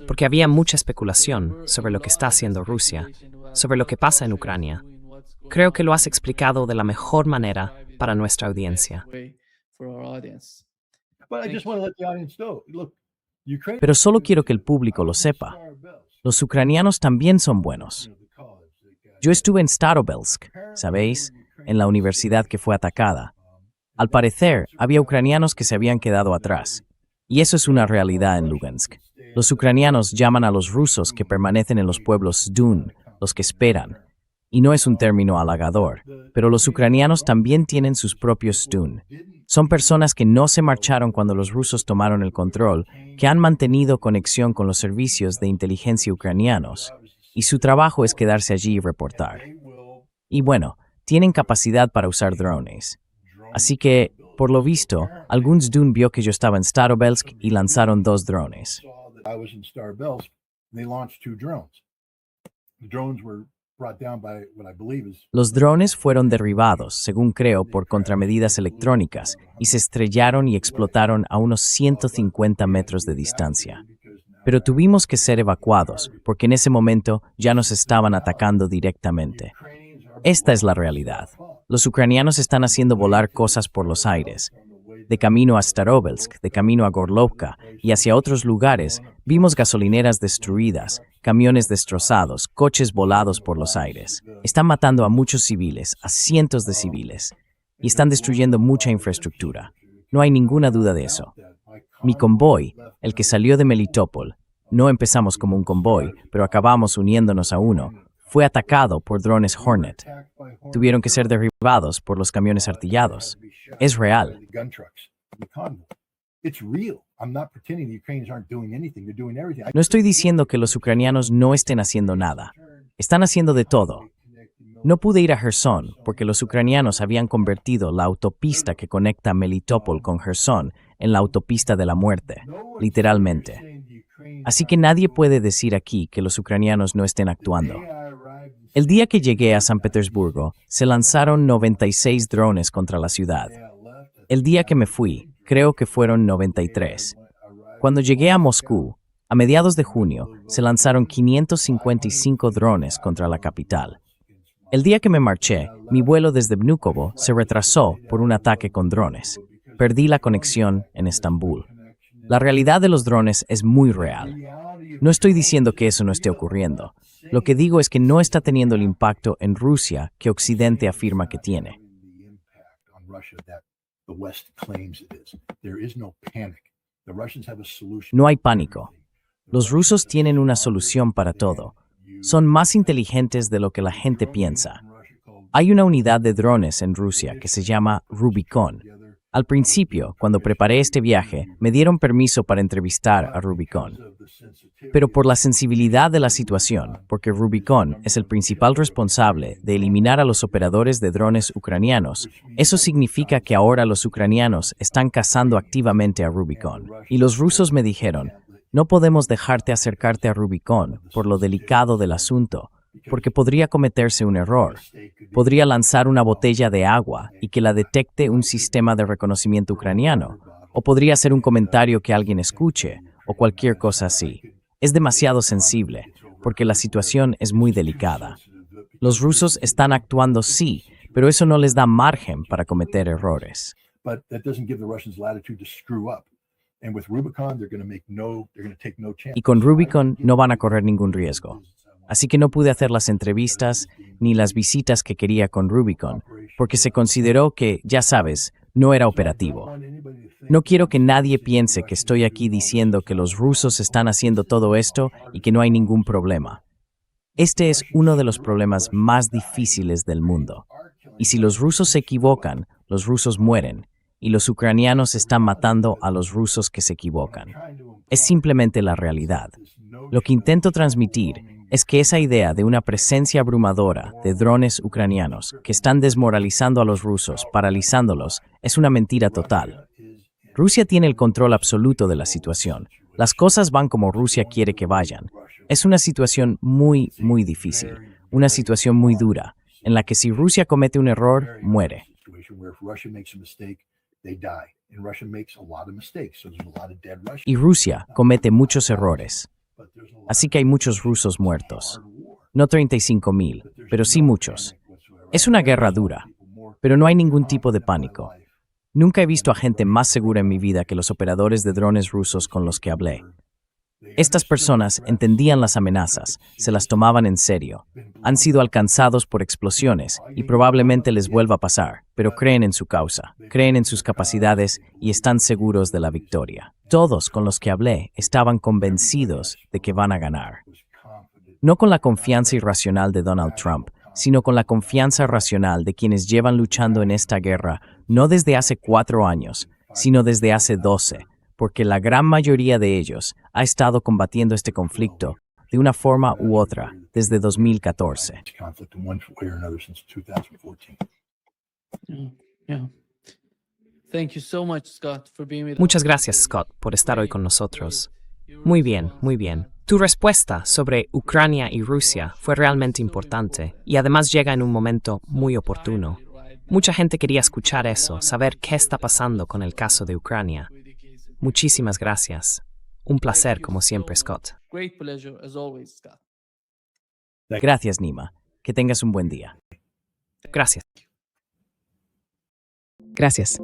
Speaker 1: porque había mucha especulación sobre lo que está haciendo Rusia, sobre lo que pasa en Ucrania. Creo que lo has explicado de la mejor manera para nuestra audiencia.
Speaker 5: But I just want to let the audience know, look, Ukraine.
Speaker 3: Pero solo quiero que el público lo sepa. Los ucranianos también son buenos. Yo estuve en Starobelsk, ¿sabéis? En la universidad que fue atacada. Al parecer, había ucranianos que se habían quedado atrás. Y eso es una realidad en Lugansk. Los ucranianos llaman a los rusos que permanecen en los pueblos Dun, los que esperan. Y no es un término halagador, pero los ucranianos también tienen sus propios Dun. Son personas que no se marcharon cuando los rusos tomaron el control, que han mantenido conexión con los servicios de inteligencia ucranianos, y su trabajo es quedarse allí y reportar. Y bueno, tienen capacidad para usar drones. Así que, por lo visto, algún Dun vio que yo estaba en Starobelsk y lanzaron 2 drones.
Speaker 5: I was in Starobelsk, and they launched 2 drones. The drones were brought down by what I believe is
Speaker 3: Los drones fueron derribados, según creo, por contramedidas electrónicas y se estrellaron y explotaron a unos 150 metros de distancia. Pero tuvimos que ser evacuados, porque en ese momento ya nos estaban atacando directamente. Esta es la realidad. Los ucranianos están haciendo volar cosas por los aires. De camino a Starobelsk, de camino a Gorlovka y hacia otros lugares, vimos gasolineras destruidas, camiones destrozados, coches volados por los aires. Están matando a muchos civiles, a cientos de civiles, y están destruyendo mucha infraestructura. No hay ninguna duda de eso. Mi convoy, el que salió de Melitopol, no empezamos como un convoy, pero acabamos uniéndonos a uno, fue atacado por drones Hornet. Tuvieron que ser derribados por los camiones artillados. Es real.
Speaker 5: gun trucks, the convoy. It's real. I'm not pretending the Ukrainians aren't doing anything. They're doing everything.
Speaker 3: No estoy diciendo que los ucranianos no estén haciendo nada. Están haciendo de todo. No pude ir a Gerson porque los ucranianos habían convertido la autopista que conecta Melitopol con Gerson en la autopista de la muerte, literalmente. Así que nadie puede decir aquí que los ucranianos no estén actuando. El día que llegué a San Petersburgo, se lanzaron 96 drones contra la ciudad. El día que me fui, creo que fueron 93. Cuando llegué a Moscú, a mediados de junio, se lanzaron 555 drones contra la capital. El día que me marché, mi vuelo desde Vnukovo se retrasó por un ataque con drones. Perdí la conexión en Estambul. La realidad de los drones es muy real. No estoy diciendo que eso no esté ocurriendo. Lo que digo es que no está teniendo el impacto en Rusia que Occidente afirma que tiene. No hay pánico. Los rusos tienen una solución para todo. Son más inteligentes de lo que la gente piensa. Hay una unidad de drones en Rusia que se llama Rubicon. Al principio, cuando preparé este viaje, me dieron permiso para entrevistar a Rubicon. Pero por la sensibilidad de la situación, porque Rubicon es el principal responsable de eliminar a los operadores de drones ucranianos, eso significa que ahora los ucranianos están cazando activamente a Rubicon. Y los rusos me dijeron, no podemos dejarte acercarte a Rubicon por lo delicado del asunto, porque podría cometerse un error. Podría lanzar una botella de agua y que la detecte un sistema de reconocimiento ucraniano, o podría hacer un comentario que alguien escuche, o cualquier cosa así. Es demasiado sensible, porque la situación es muy delicada. Los rusos están actuando sí, pero eso no les da margen para cometer errores. Y con Rubicon no van a correr ningún riesgo. Así que no pude hacer las entrevistas ni las visitas que quería con Rubicon, porque se consideró que, ya sabes, no era operativo. No quiero que nadie piense que estoy aquí diciendo que los rusos están haciendo todo esto y que no hay ningún problema. Este es uno de los problemas más difíciles del mundo. Y si los rusos se equivocan, los rusos mueren, y los ucranianos están matando a los rusos que se equivocan. Es simplemente la realidad. Lo que intento transmitir es que esa idea de una presencia abrumadora de drones ucranianos que están desmoralizando a los rusos, paralizándolos, es una mentira total. Rusia tiene el control absoluto de la situación. Las cosas van como Rusia quiere que vayan. Es una situación muy, muy difícil, una situación muy dura, en la que si Rusia comete un error, muere. Y Rusia comete muchos errores. Así que hay muchos rusos muertos. No 35,000, pero sí muchos. Es una guerra dura, pero no hay ningún tipo de pánico. Nunca he visto a gente más segura en mi vida que los operadores de drones rusos con los que hablé. Estas personas entendían las amenazas, se las tomaban en serio. Han sido alcanzados por explosiones y probablemente les vuelva a pasar, pero creen en su causa, creen en sus capacidades y están seguros de la victoria. Todos con los que hablé estaban convencidos de que van a ganar. No con la confianza irracional de Donald Trump, sino con la confianza racional de quienes llevan luchando en esta guerra no desde hace 4 años, sino desde hace 12, porque la gran mayoría de ellos ha estado combatiendo este conflicto de una forma u otra desde 2014.
Speaker 1: Muchas gracias, Scott, por estar hoy con nosotros. Muy bien, muy bien. Tu respuesta sobre Ucrania y Rusia fue realmente importante y además llega en un momento muy oportuno. Mucha gente quería escuchar eso, saber qué está pasando con el caso de Ucrania. Muchísimas gracias. Un placer, como siempre, Scott.
Speaker 3: Gracias, Nima. Que tengas un buen día.
Speaker 1: Gracias.
Speaker 4: Gracias.